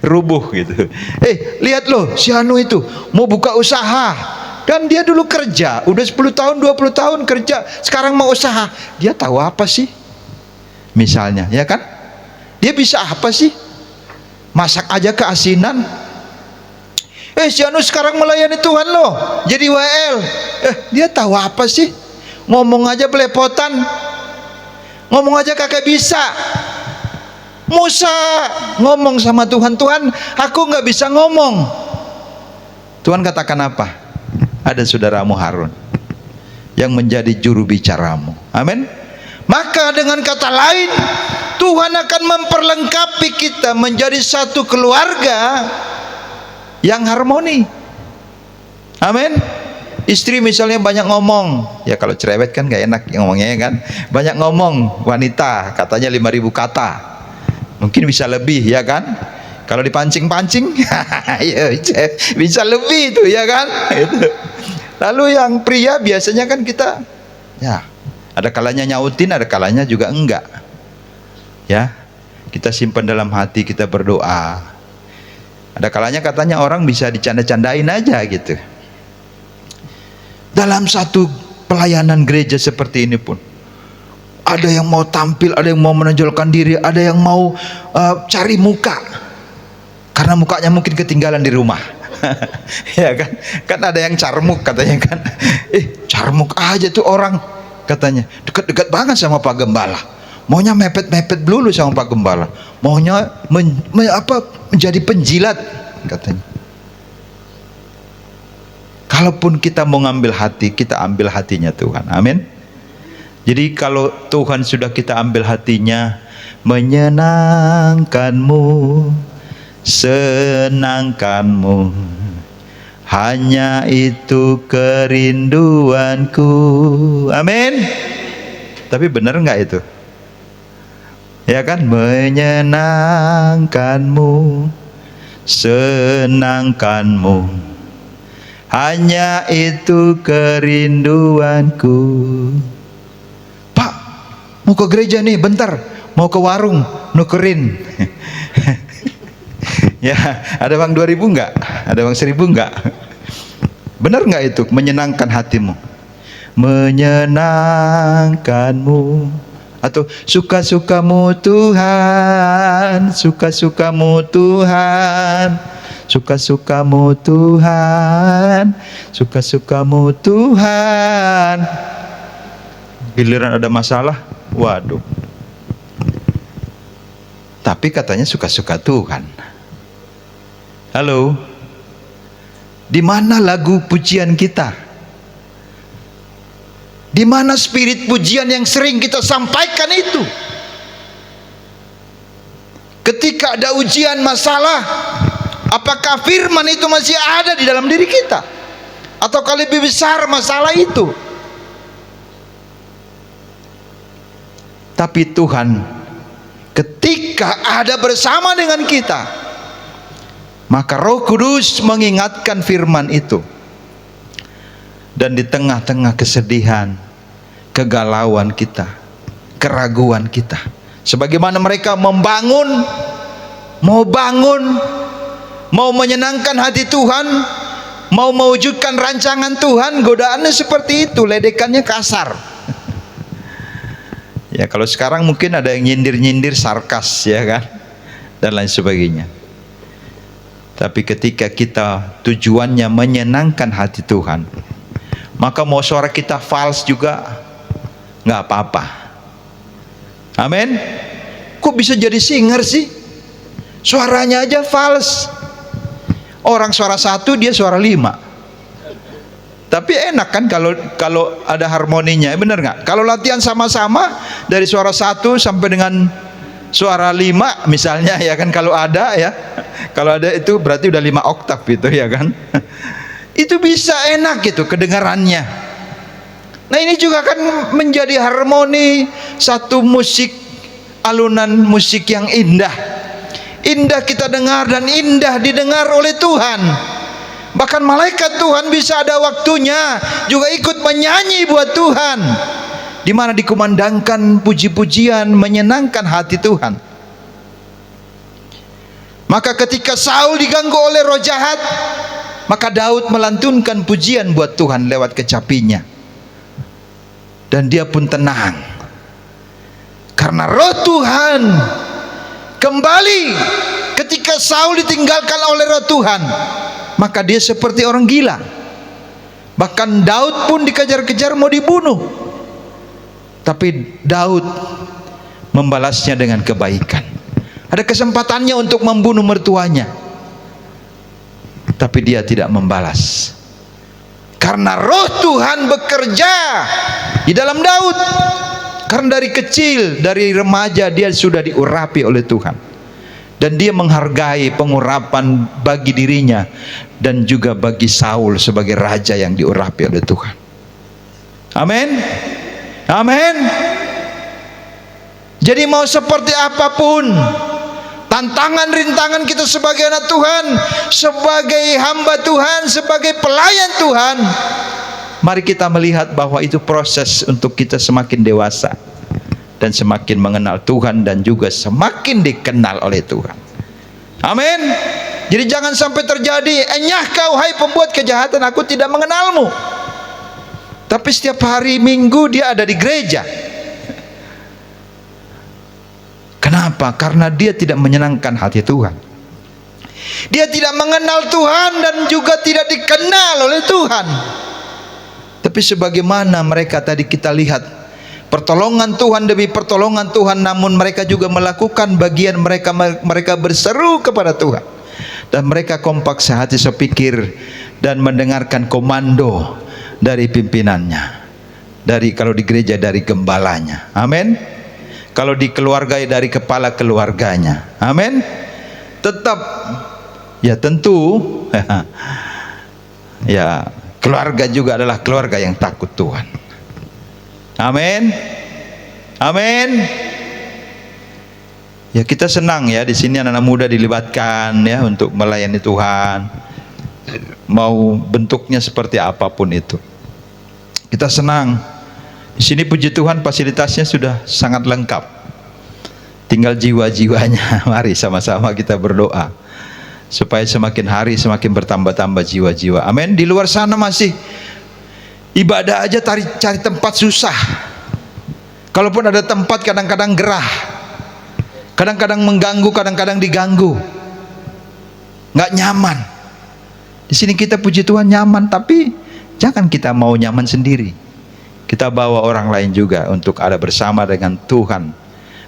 rubuh gitu. Lihat lo si Anu itu mau buka usaha. Dan dia dulu kerja, udah 10 tahun, 20 tahun kerja, sekarang mau usaha. Dia tahu apa sih? Misalnya, ya kan? Dia bisa apa sih? Masak aja keasinan. Si Anu sekarang melayani Tuhan loh, jadi WL. Dia tahu apa sih? Ngomong aja belepotan. Ngomong aja kagak bisa. Musa ngomong sama Tuhan, Tuhan, aku nggak bisa ngomong. Tuhan katakan apa? Ada saudaramu Harun yang menjadi juru bicaramu. Amin. Maka dengan kata lain, Tuhan akan memperlengkapi kita menjadi satu keluarga yang harmoni. Amin. Istri misalnya banyak ngomong, ya kalau cerewet kan gak enak ngomongnya kan. Banyak ngomong, wanita katanya 5.000 kata, mungkin bisa lebih ya kan. Kalau dipancing-pancing ya bisa lebih itu ya kan. Lalu yang pria biasanya kan kita ya ada kalanya nyautin, ada kalanya juga enggak. Ya, kita simpan dalam hati, kita berdoa. Ada kalanya katanya orang bisa dicanda-candain aja gitu. Dalam satu pelayanan gereja seperti ini pun ada yang mau tampil, ada yang mau menonjolkan diri, ada yang mau cari muka karena mukanya mungkin ketinggalan di rumah. Ya kan ada yang carmuk katanya kan. Carmuk aja tuh orang katanya, dekat-dekat banget sama Pak Gembala, maunya mepet-mepet dulu sama Pak Gembala, maunya menjadi penjilat katanya. Kalaupun kita mau ngambil hati, kita ambil hatinya Tuhan. Amin. Jadi kalau Tuhan sudah kita ambil hatinya, menyenangkanmu, senangkanmu, hanya itu kerinduanku. Amin. Tapi benar nggak itu? Ya kan, menyenangkanmu, senangkanmu, hanya itu kerinduanku. Pak, mau ke gereja nih bentar, mau ke warung nukerin. Ya, ada uang 2.000 enggak? Ada uang 1.000 enggak? Benar enggak itu menyenangkan hatimu? Menyenangkanmu, atau suka-sukamu Tuhan, suka-sukamu Tuhan, suka-sukamu Tuhan, suka-sukamu Tuhan. Giliran ada masalah, waduh. Tapi katanya suka-suka Tuhan. Halo, di mana lagu pujian kita? Di mana spirit pujian yang sering kita sampaikan itu? Ketika ada ujian masalah, apakah firman itu masih ada di dalam diri kita? Ataukah lebih besar masalah itu? Tapi Tuhan ketika ada bersama dengan kita, maka Roh Kudus mengingatkan firman itu. Dan di tengah-tengah kesedihan, kegalauan kita, keraguan kita, sebagaimana mereka membangun, mau menyenangkan hati Tuhan, mau mewujudkan rancangan Tuhan, godaannya seperti itu, ledekannya kasar. Ya kalau sekarang mungkin ada yang nyindir-nyindir, sarkas ya kan, dan lain sebagainya. Tapi ketika kita tujuannya menyenangkan hati Tuhan, maka mau suara kita false juga nggak apa-apa. Amin. Kok bisa jadi singer sih? Suaranya aja false. Orang suara 1, dia suara 5. Tapi enak kan kalau ada harmoninya, bener nggak? Kalau latihan sama-sama dari suara 1 sampai dengan suara 5 misalnya ya kan, kalau ada ya, kalau ada itu berarti udah 5 oktav gitu ya kan. Itu bisa enak gitu kedengarannya. Nah ini juga kan menjadi harmoni, satu musik, alunan musik yang indah. Indah kita dengar dan indah didengar oleh Tuhan. Bahkan malaikat Tuhan bisa ada waktunya juga ikut menyanyi buat Tuhan. di mana dikumandangkan puji-pujian menyenangkan hati Tuhan. Maka ketika Saul diganggu oleh roh jahat, maka Daud melantunkan pujian buat Tuhan lewat kecapinya. Dan dia pun tenang. Karena roh Tuhan kembali ketika Saul ditinggalkan oleh roh Tuhan. Maka dia seperti orang gila. Bahkan Daud pun dikejar-kejar mau dibunuh. Tapi Daud membalasnya dengan kebaikan. Ada kesempatannya untuk membunuh mertuanya, tapi dia tidak membalas. Karena roh Tuhan bekerja di dalam Daud. Karena dari kecil, dari remaja dia sudah diurapi oleh Tuhan. Dan dia menghargai pengurapan bagi dirinya dan juga bagi Saul sebagai raja yang diurapi oleh Tuhan. Amin. Amin. Jadi mau seperti apapun tantangan rintangan kita sebagai anak Tuhan, sebagai hamba Tuhan, sebagai pelayan Tuhan, mari kita melihat bahwa itu proses untuk kita semakin dewasa dan semakin mengenal Tuhan dan juga semakin dikenal oleh Tuhan. Amin. Jadi jangan sampai terjadi, enyah kau hai pembuat kejahatan, aku tidak mengenalmu. Tapi setiap hari Minggu dia ada di gereja. Kenapa? Karena dia tidak menyenangkan hati Tuhan. Dia tidak mengenal Tuhan dan juga tidak dikenal oleh Tuhan. Tapi sebagaimana mereka tadi kita lihat, pertolongan Tuhan demi pertolongan Tuhan, namun mereka juga melakukan bagian mereka. Mereka berseru kepada Tuhan dan mereka kompak sehati sepikir dan mendengarkan komando dari pimpinannya, dari kalau di gereja dari gembalanya. Amin. Kalau di keluarga dari kepala keluarganya. Amin. Tetap ya tentu ya keluarga juga adalah keluarga yang takut Tuhan. Amin. Amin. Ya kita senang ya di sini anak-anak muda dilibatkan ya untuk melayani Tuhan. Mau bentuknya seperti apapun itu. Kita senang. Di sini puji Tuhan fasilitasnya sudah sangat lengkap. Tinggal jiwa-jiwanya. Mari sama-sama kita berdoa supaya semakin hari semakin bertambah-tambah jiwa-jiwa. Amin. Di luar sana masih ibadah aja cari tempat susah. Kalaupun ada tempat kadang-kadang gerah, kadang-kadang mengganggu, kadang-kadang diganggu, nggak nyaman. Di sini kita puji Tuhan nyaman, tapi jangan kita mau nyaman sendiri. Kita bawa orang lain juga untuk ada bersama dengan Tuhan,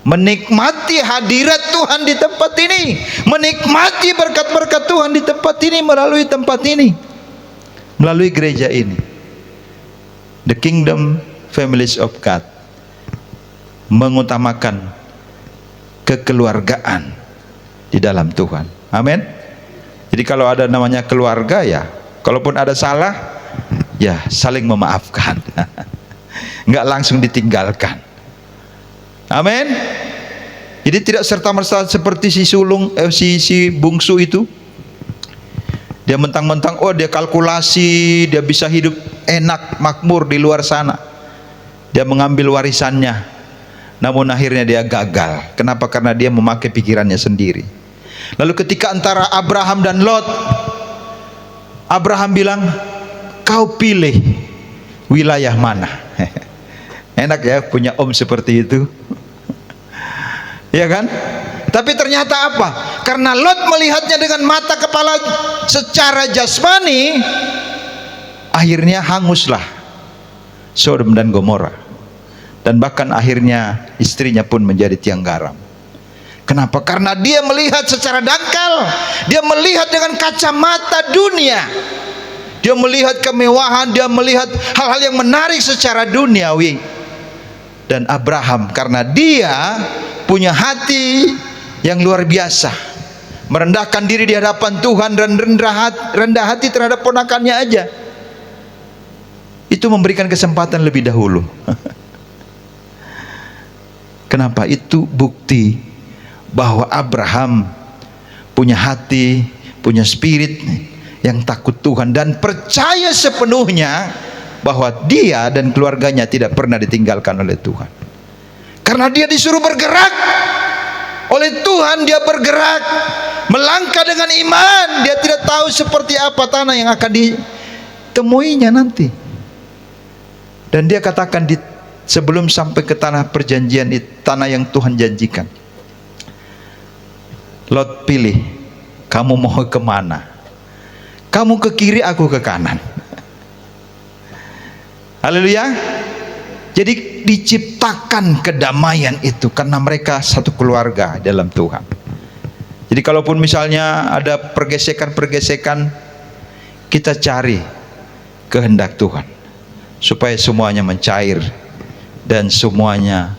menikmati hadirat Tuhan di tempat ini, menikmati berkat-berkat Tuhan di tempat ini, melalui tempat ini, melalui gereja ini. The Kingdom Families of God mengutamakan kekeluargaan di dalam Tuhan. Amin. Jadi kalau ada namanya keluarga ya, kalaupun ada salah ya saling memaafkan. Nggak langsung ditinggalkan. Amin. Jadi tidak serta-merta seperti si sulung si bungsu itu. Dia mentang-mentang oh dia kalkulasi, dia bisa hidup enak makmur di luar sana. Dia mengambil warisannya. Namun akhirnya dia gagal. Kenapa? Karena dia memakai pikirannya sendiri. Lalu ketika antara Abraham dan Lot, Abraham bilang, "Kau pilih wilayah mana?" Enak ya punya om seperti itu. Ya kan? Tapi ternyata apa? Karena Lot melihatnya dengan mata kepala secara jasmani, akhirnya hanguslah Sodom dan Gomora. Dan bahkan akhirnya istrinya pun menjadi tiang garam. Kenapa? Karena dia melihat secara dangkal. Dia melihat dengan kacamata dunia. Dia melihat kemewahan, dia melihat hal-hal yang menarik secara duniawi. Dan Abraham karena dia punya hati yang luar biasa, merendahkan diri di hadapan Tuhan dan rendah hati terhadap ponakannya aja, itu memberikan kesempatan lebih dahulu. Kenapa? Itu bukti bahwa Abraham punya hati, punya spirit yang takut Tuhan dan percaya sepenuhnya bahwa dia dan keluarganya tidak pernah ditinggalkan oleh Tuhan. Karena dia disuruh bergerak oleh Tuhan, dia bergerak melangkah dengan iman. Dia tidak tahu seperti apa tanah yang akan ditemuinya nanti. Dan dia katakan sebelum sampai ke tanah perjanjian, tanah yang Tuhan janjikan, Lot pilih, kamu mau kemana? Kamu ke kiri, aku ke kanan. Haleluya. Jadi diciptakan kedamaian itu karena mereka satu keluarga dalam Tuhan. Jadi kalaupun misalnya ada pergesekan-pergesekan, kita cari kehendak Tuhan supaya semuanya mencair dan semuanya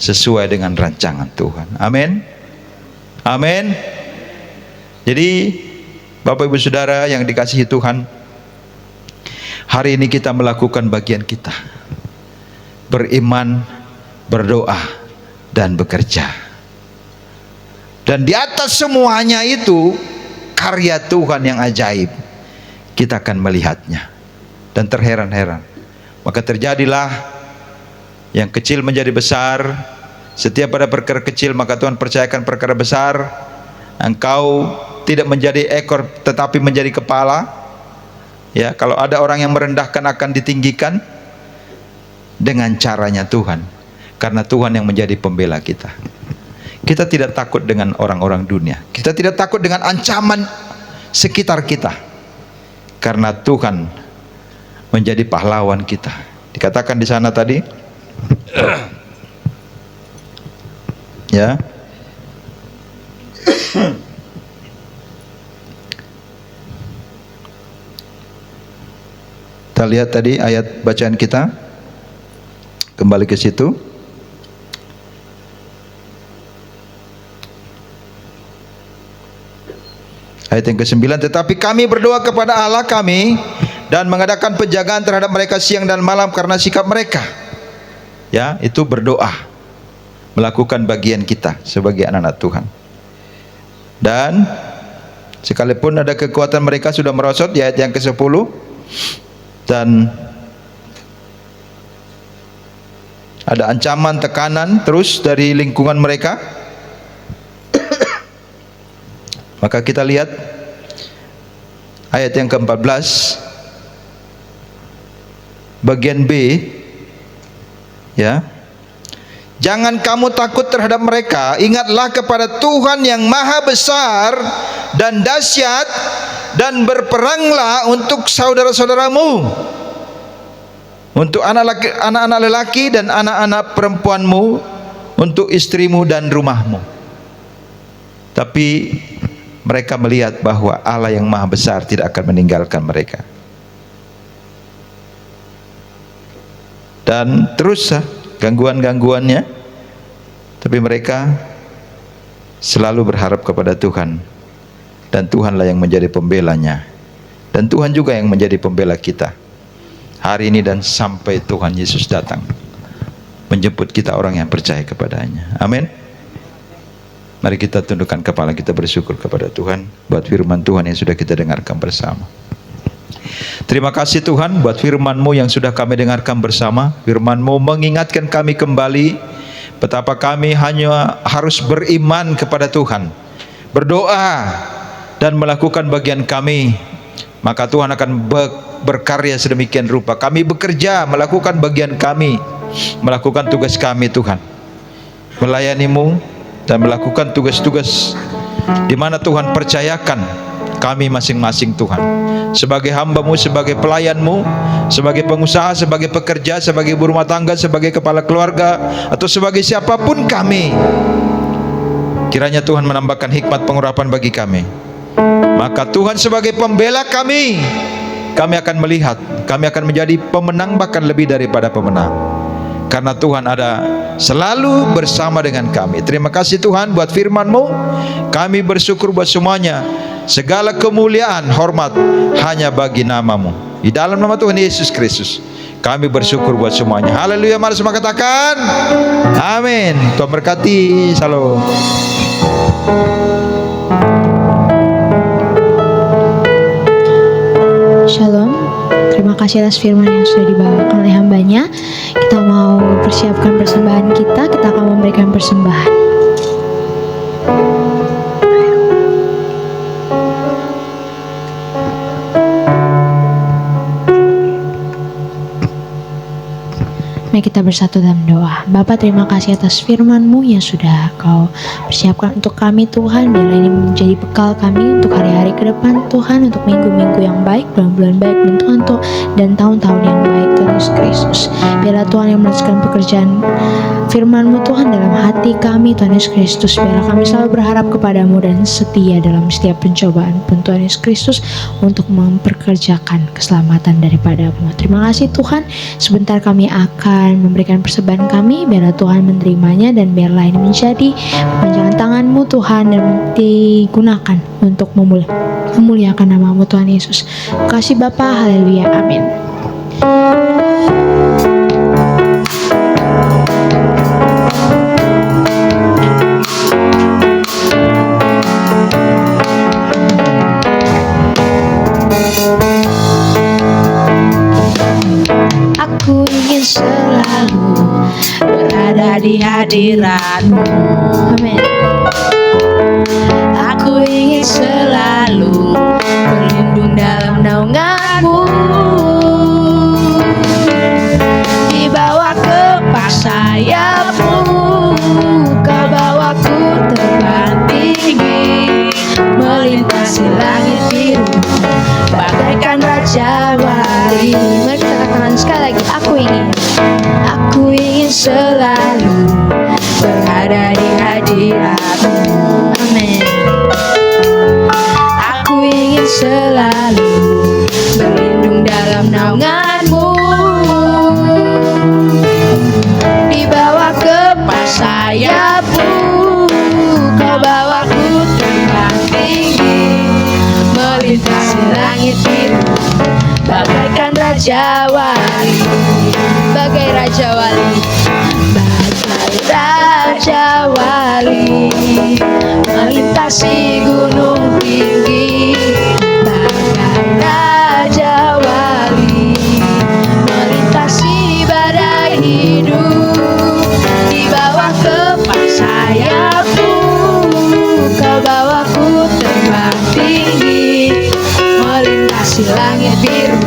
sesuai dengan rancangan Tuhan. Amin. Amin. Jadi Bapak Ibu Saudara yang dikasihi Tuhan, hari ini kita melakukan bagian kita. Beriman, berdoa, dan bekerja. Dan di atas semuanya itu karya Tuhan yang ajaib. Kita akan melihatnya dan terheran-heran. Maka terjadilah yang kecil menjadi besar. Setiap ada perkara kecil maka Tuhan percayakan perkara besar. Engkau tidak menjadi ekor tetapi menjadi kepala. Ya, kalau ada orang yang merendahkan akan ditinggikan dengan caranya Tuhan. Karena Tuhan yang menjadi pembela kita. Kita tidak takut dengan orang-orang dunia. Kita tidak takut dengan ancaman sekitar kita. Karena Tuhan menjadi pahlawan kita. Dikatakan di sana tadi, ya. Kita lihat tadi ayat bacaan kita. Kembali ke situ. Ayat yang ke-9, tetapi kami berdoa kepada Allah kami dan mengadakan penjagaan terhadap mereka siang dan malam karena sikap mereka. Ya, itu berdoa. Melakukan bagian kita sebagai anak-anak Tuhan. Dan sekalipun ada kekuatan mereka sudah merosot, di ayat yang ke-10, dan ada ancaman, tekanan terus dari lingkungan mereka, maka kita lihat ayat yang ke-14 bagian B, ya. Jangan kamu takut terhadap mereka, ingatlah kepada Tuhan yang maha besar dan dahsyat, dan berperanglah untuk saudara-saudaramu, untuk anak-anak lelaki dan anak-anak perempuanmu, untuk istrimu dan rumahmu. Tapi mereka melihat bahwa Allah yang maha besar tidak akan meninggalkan mereka. Dan terus gangguan-gangguannya, tapi mereka selalu berharap kepada Tuhan. Dan Tuhanlah yang menjadi pembelanya. Dan Tuhan juga yang menjadi pembela kita hari ini dan sampai Tuhan Yesus datang menjemput kita orang yang percaya kepadanya. Amin. Mari kita tundukkan kepala kita, bersyukur kepada Tuhan buat firman Tuhan yang sudah kita dengarkan bersama. Terima kasih Tuhan buat firman-Mu yang sudah kami dengarkan bersama. Firman-Mu mengingatkan kami kembali betapa kami hanya harus beriman kepada Tuhan, berdoa dan melakukan bagian kami, maka Tuhan akan berkarya sedemikian rupa. Kami bekerja, melakukan bagian kami, melakukan tugas kami Tuhan, melayani-Mu dan melakukan tugas-tugas di mana Tuhan percayakan kami masing-masing Tuhan, sebagai hamba-Mu, sebagai pelayan-Mu, sebagai pengusaha, sebagai pekerja, sebagai ibu rumah tangga, sebagai kepala keluarga, atau sebagai siapapun kami. Kiranya Tuhan menambahkan hikmat pengurapan bagi kami. Maka Tuhan sebagai pembela kami akan melihat, kami akan menjadi pemenang, bahkan lebih daripada pemenang, karena Tuhan ada selalu bersama dengan kami. Terima kasih Tuhan buat firman-Mu. Kami bersyukur buat semuanya. Segala kemuliaan, hormat hanya bagi nama-Mu. Di dalam nama Tuhan Yesus Kristus kami bersyukur buat semuanya. Haleluya. Mari semua katakan amin. Tuhan berkati. Shalom. Shalom. Terima kasih atas firman yang sudah dibawakan oleh hambanya. Kita mau persiapkan persembahan kita akan memberikan persembahan. Mari kita bersatu dalam doa. Bapa, terima kasih atas firman-Mu yang sudah Kau persiapkan untuk kami Tuhan. Biarlah ini menjadi bekal kami untuk hari-hari ke depan Tuhan, untuk minggu-minggu yang baik, bulan-bulan baik dan Tuhan dan tahun-tahun yang baik Tuhan Yesus Kristus. Biarlah Tuhan yang melanjutkan pekerjaan firman-Mu Tuhan dalam hati kami Tuhan Yesus Kristus. Biarlah kami selalu berharap kepadamu dan setia dalam setiap pencobaan pun Tuhan Yesus Kristus, untuk memperkerjakan keselamatan daripada-Mu. Terima kasih Tuhan. Sebentar kami akan memberikan persembahan kami. Biarlah Tuhan menerimanya dan biarlah ini menjadi perpanjangan tangan-Mu Tuhan dan digunakan untuk memuliakan nama-Mu Tuhan Yesus. Terima kasih Bapa. Haleluya. Amin. Aku ingin selalu berada di hadirat-Mu. Amin. Aku ingin selalu berlindung dalam naungan-Mu, di bawah kepak sayap-Mu. Kau bawaku terbang tinggi, melintasi langit biru, bagaikan raja wali. Mari kita katakan sekali lagi. Aku ingin selalu berada di hadirat-Mu. Amin. Aku ingin selalu berlindung dalam naungan-Mu, di bawah kepak sayap-Mu. Kau bawaku terbang tinggi, melintasi langit biru, bagaikan raja wali. Bagai raja wali, bagai raja wali, melintasi gunung tinggi. Bagai raja wali, melintasi badai hidup, di bawah kepak sayap-Mu. Kau bawaku terbang tinggi, melintasi langit biru,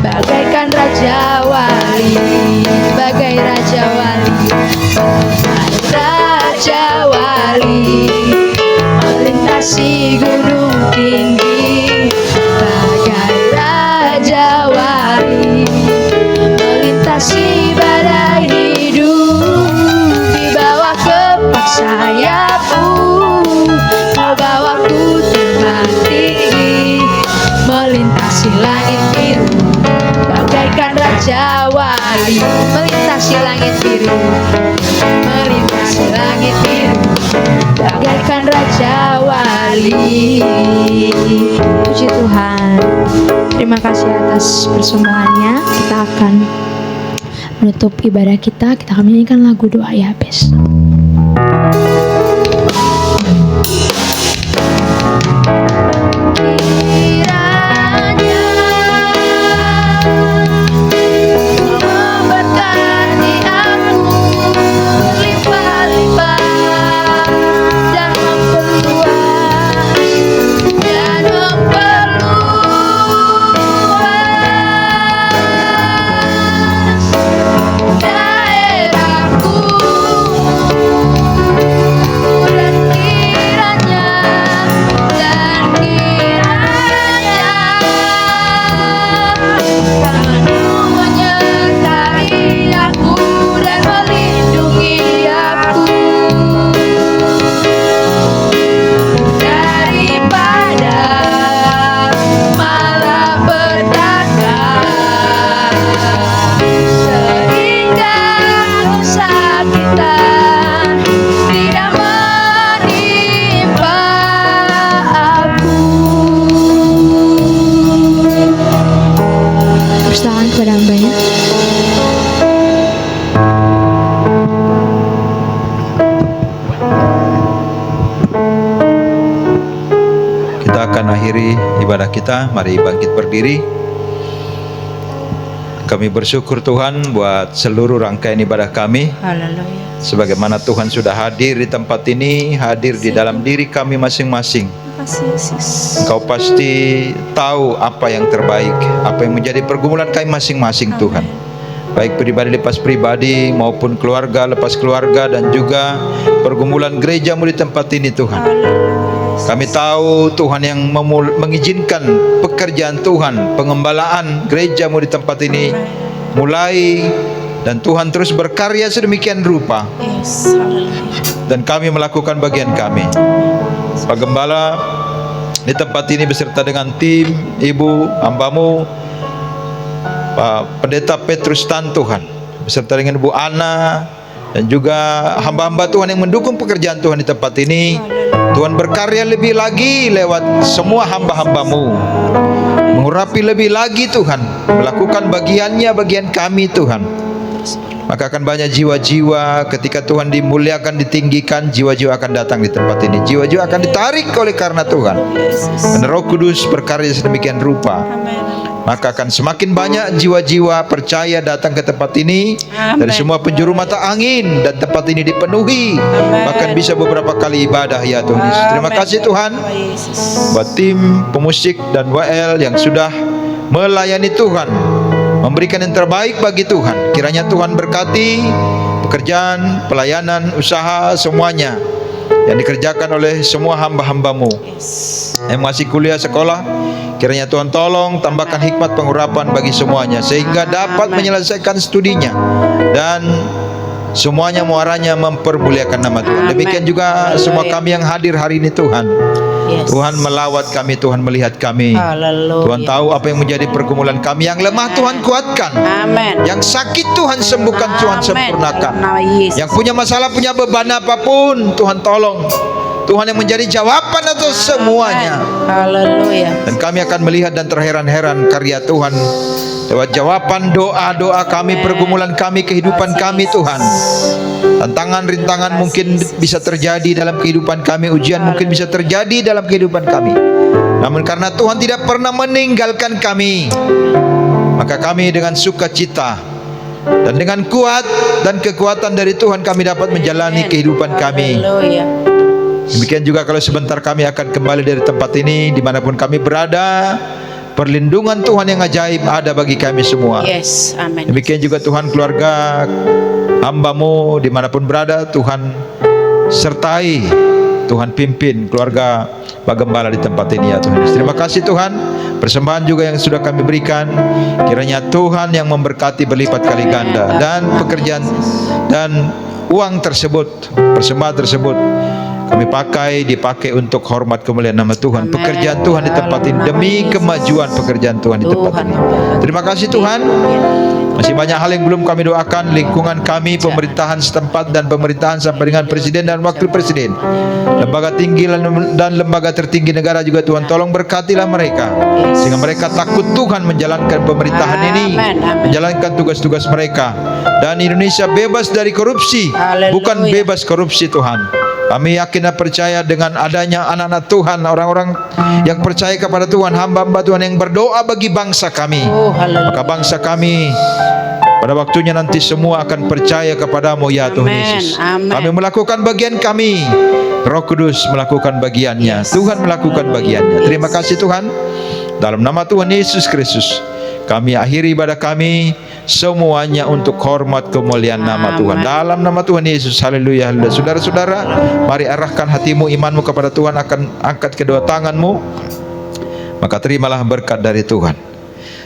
bagaikan raja wali. Bagai raja wali, bagai raja wali, melintasi gunung tinggi. Bagai raja wali, melintasi badai hidup, di bawah kepak sayap-Mu. Kau bawaku terbang tinggi, melintasi langit biru, bagaikan raja wali. Melintasi langit biru, melintasi langit biru, bagaikan raja wali. Puji Tuhan. Terima kasih atas persembahannya. Kita akan menutup ibadah kita. Kita akan menyanyikan lagu doa Yabes. Kita akan akhiri ibadah kita. Mari bangkit berdiri. kami bersyukur Tuhan buat seluruh rangkaian ibadah kami. Haleluya. Sebagaimana Tuhan sudah hadir di tempat ini, hadir di dalam diri kami masing-masing. Terima kasih Yesus. Engkau pasti tahu apa yang terbaik, apa yang menjadi pergumulan kami masing-masing Tuhan. Baik pribadi lepas pribadi maupun keluarga lepas keluarga, dan juga pergumulan gerejamu di tempat ini Tuhan. Kami tahu Tuhan yang mengizinkan pekerjaan Tuhan, pengembalaan gerejamu di tempat ini mulai, dan Tuhan terus berkarya sedemikian rupa. Yes, haleluya. Dan kami melakukan bagian kami. Pak Gembala di tempat ini beserta dengan tim, ibu, hambamu, Pak Pendeta Petrus Tan Tuhan, beserta dengan Ibu Ana, dan juga hamba-hamba Tuhan yang mendukung pekerjaan Tuhan di tempat ini. Tuhan berkarya lebih lagi lewat semua hamba-hambamu, mengurapi lebih lagi Tuhan, melakukan bagian kami Tuhan. Maka akan banyak jiwa-jiwa ketika Tuhan dimuliakan, ditinggikan, jiwa-jiwa akan datang di tempat ini. Jiwa-jiwa akan ditarik oleh karena Tuhan. Dan Roh Kudus berkarya sedemikian rupa. Maka akan semakin banyak jiwa-jiwa percaya datang ke tempat ini. Dari semua penjuru mata angin, dan tempat ini dipenuhi. Bahkan bisa beberapa kali ibadah ya Tuhan Yesus. Terima kasih Tuhan buat tim pemusik dan WL yang sudah melayani Tuhan, memberikan yang terbaik bagi Tuhan. Kiranya Tuhan berkati pekerjaan, pelayanan, usaha, semuanya yang dikerjakan oleh semua hamba-hambamu yang masih kuliah sekolah. Kiranya Tuhan tolong tambahkan hikmat pengurapan bagi semuanya, sehingga dapat menyelesaikan studinya, dan semuanya muaranya mempermuliakan nama Tuhan. Demikian juga semua kami yang hadir hari ini Tuhan. Tuhan melawat kami, Tuhan melihat kami. Tuhan tahu apa yang menjadi pergumulan kami. Yang lemah Tuhan kuatkan. Yang sakit Tuhan sembuhkan, Tuhan sempurnakan. Yang punya masalah, punya beban apapun, Tuhan tolong. Tuhan yang menjadi jawaban atas semuanya. Haleluya. Dan kami akan melihat dan terheran-heran karya Tuhan lewat jawaban doa-doa kami, pergumulan kami, kehidupan kami Tuhan. Tantangan, rintangan mungkin bisa terjadi dalam kehidupan kami, ujian mungkin bisa terjadi dalam kehidupan kami. Namun karena Tuhan tidak pernah meninggalkan kami, maka kami dengan sukacita dan dengan kuat dan kekuatan dari Tuhan kami dapat menjalani kehidupan kami. Demikian juga kalau sebentar kami akan kembali dari tempat ini, dimanapun kami berada, perlindungan Tuhan yang ajaib ada bagi kami semua. Yes, amin. Demikian juga Tuhan keluarga hambamu dimanapun berada, Tuhan sertai, Tuhan pimpin keluarga Pak Gembala di tempat ini ya Tuhan. Terima kasih Tuhan. Persembahan juga yang sudah kami berikan, kiranya Tuhan yang memberkati berlipat kali ganda, dan pekerjaan dan uang tersebut, persembahan tersebut kami dipakai untuk hormat kemuliaan nama Tuhan. Pekerjaan Tuhan di tempat ini demi kemajuan pekerjaan Tuhan di tempat ini. Terima kasih Tuhan. Masih banyak hal yang belum kami doakan, lingkungan kami, pemerintahan setempat dan pemerintahan sampai dengan presiden dan wakil presiden, lembaga tinggi dan lembaga tertinggi negara juga Tuhan tolong berkatilah mereka, sehingga mereka takut Tuhan menjalankan pemerintahan ini, menjalankan tugas-tugas mereka, dan Indonesia bebas dari korupsi, bukan bebas korupsi Tuhan. Kami yakin dan percaya dengan adanya anak-anak Tuhan, orang-orang yang percaya kepada Tuhan, hamba-hamba Tuhan yang berdoa bagi bangsa kami, maka bangsa kami pada waktunya nanti semua akan percaya kepadamu ya Tuhan Yesus. Kami melakukan bagian kami, Roh Kudus melakukan bagiannya, Tuhan melakukan bagiannya. Terima kasih Tuhan. Dalam nama Tuhan Yesus Kristus kami akhiri ibadah kami semuanya untuk hormat kemuliaan nama Tuhan. Dalam nama Tuhan Yesus, haleluya, haleluya. Saudara-saudara, mari arahkan hatimu, imanmu kepada Tuhan, akan angkat kedua tanganmu, maka terimalah berkat dari Tuhan.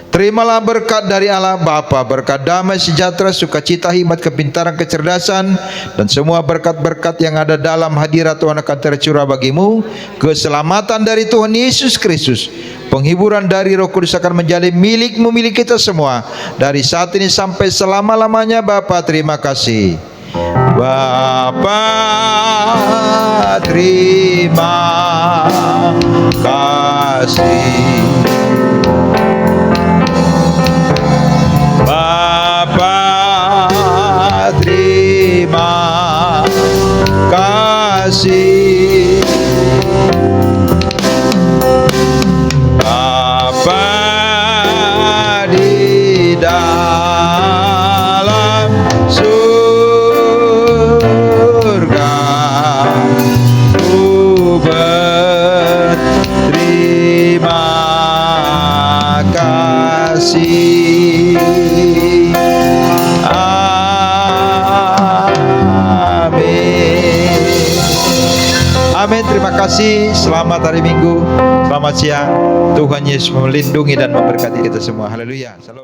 Terimalah berkat dari Allah Bapa, berkat damai sejahtera, sukacita, hikmat, kepintaran, kecerdasan, dan semua berkat-berkat yang ada dalam hadirat Tuhan akan tercurah bagimu. Keselamatan dari Tuhan Yesus Kristus, penghiburan dari Roh Kudus akan menjadi milik-mu, milik kita semua dari saat ini sampai selama-lamanya. Bapa, terima kasih. Bapa, terima kasih. Bapa, terima kasih. Bapa di dalam kasih. Amin. Amin. Terima kasih. Selamat hari Minggu. Selamat siang. Tuhan Yesus melindungi dan memberkati kita semua. Haleluya. Salam.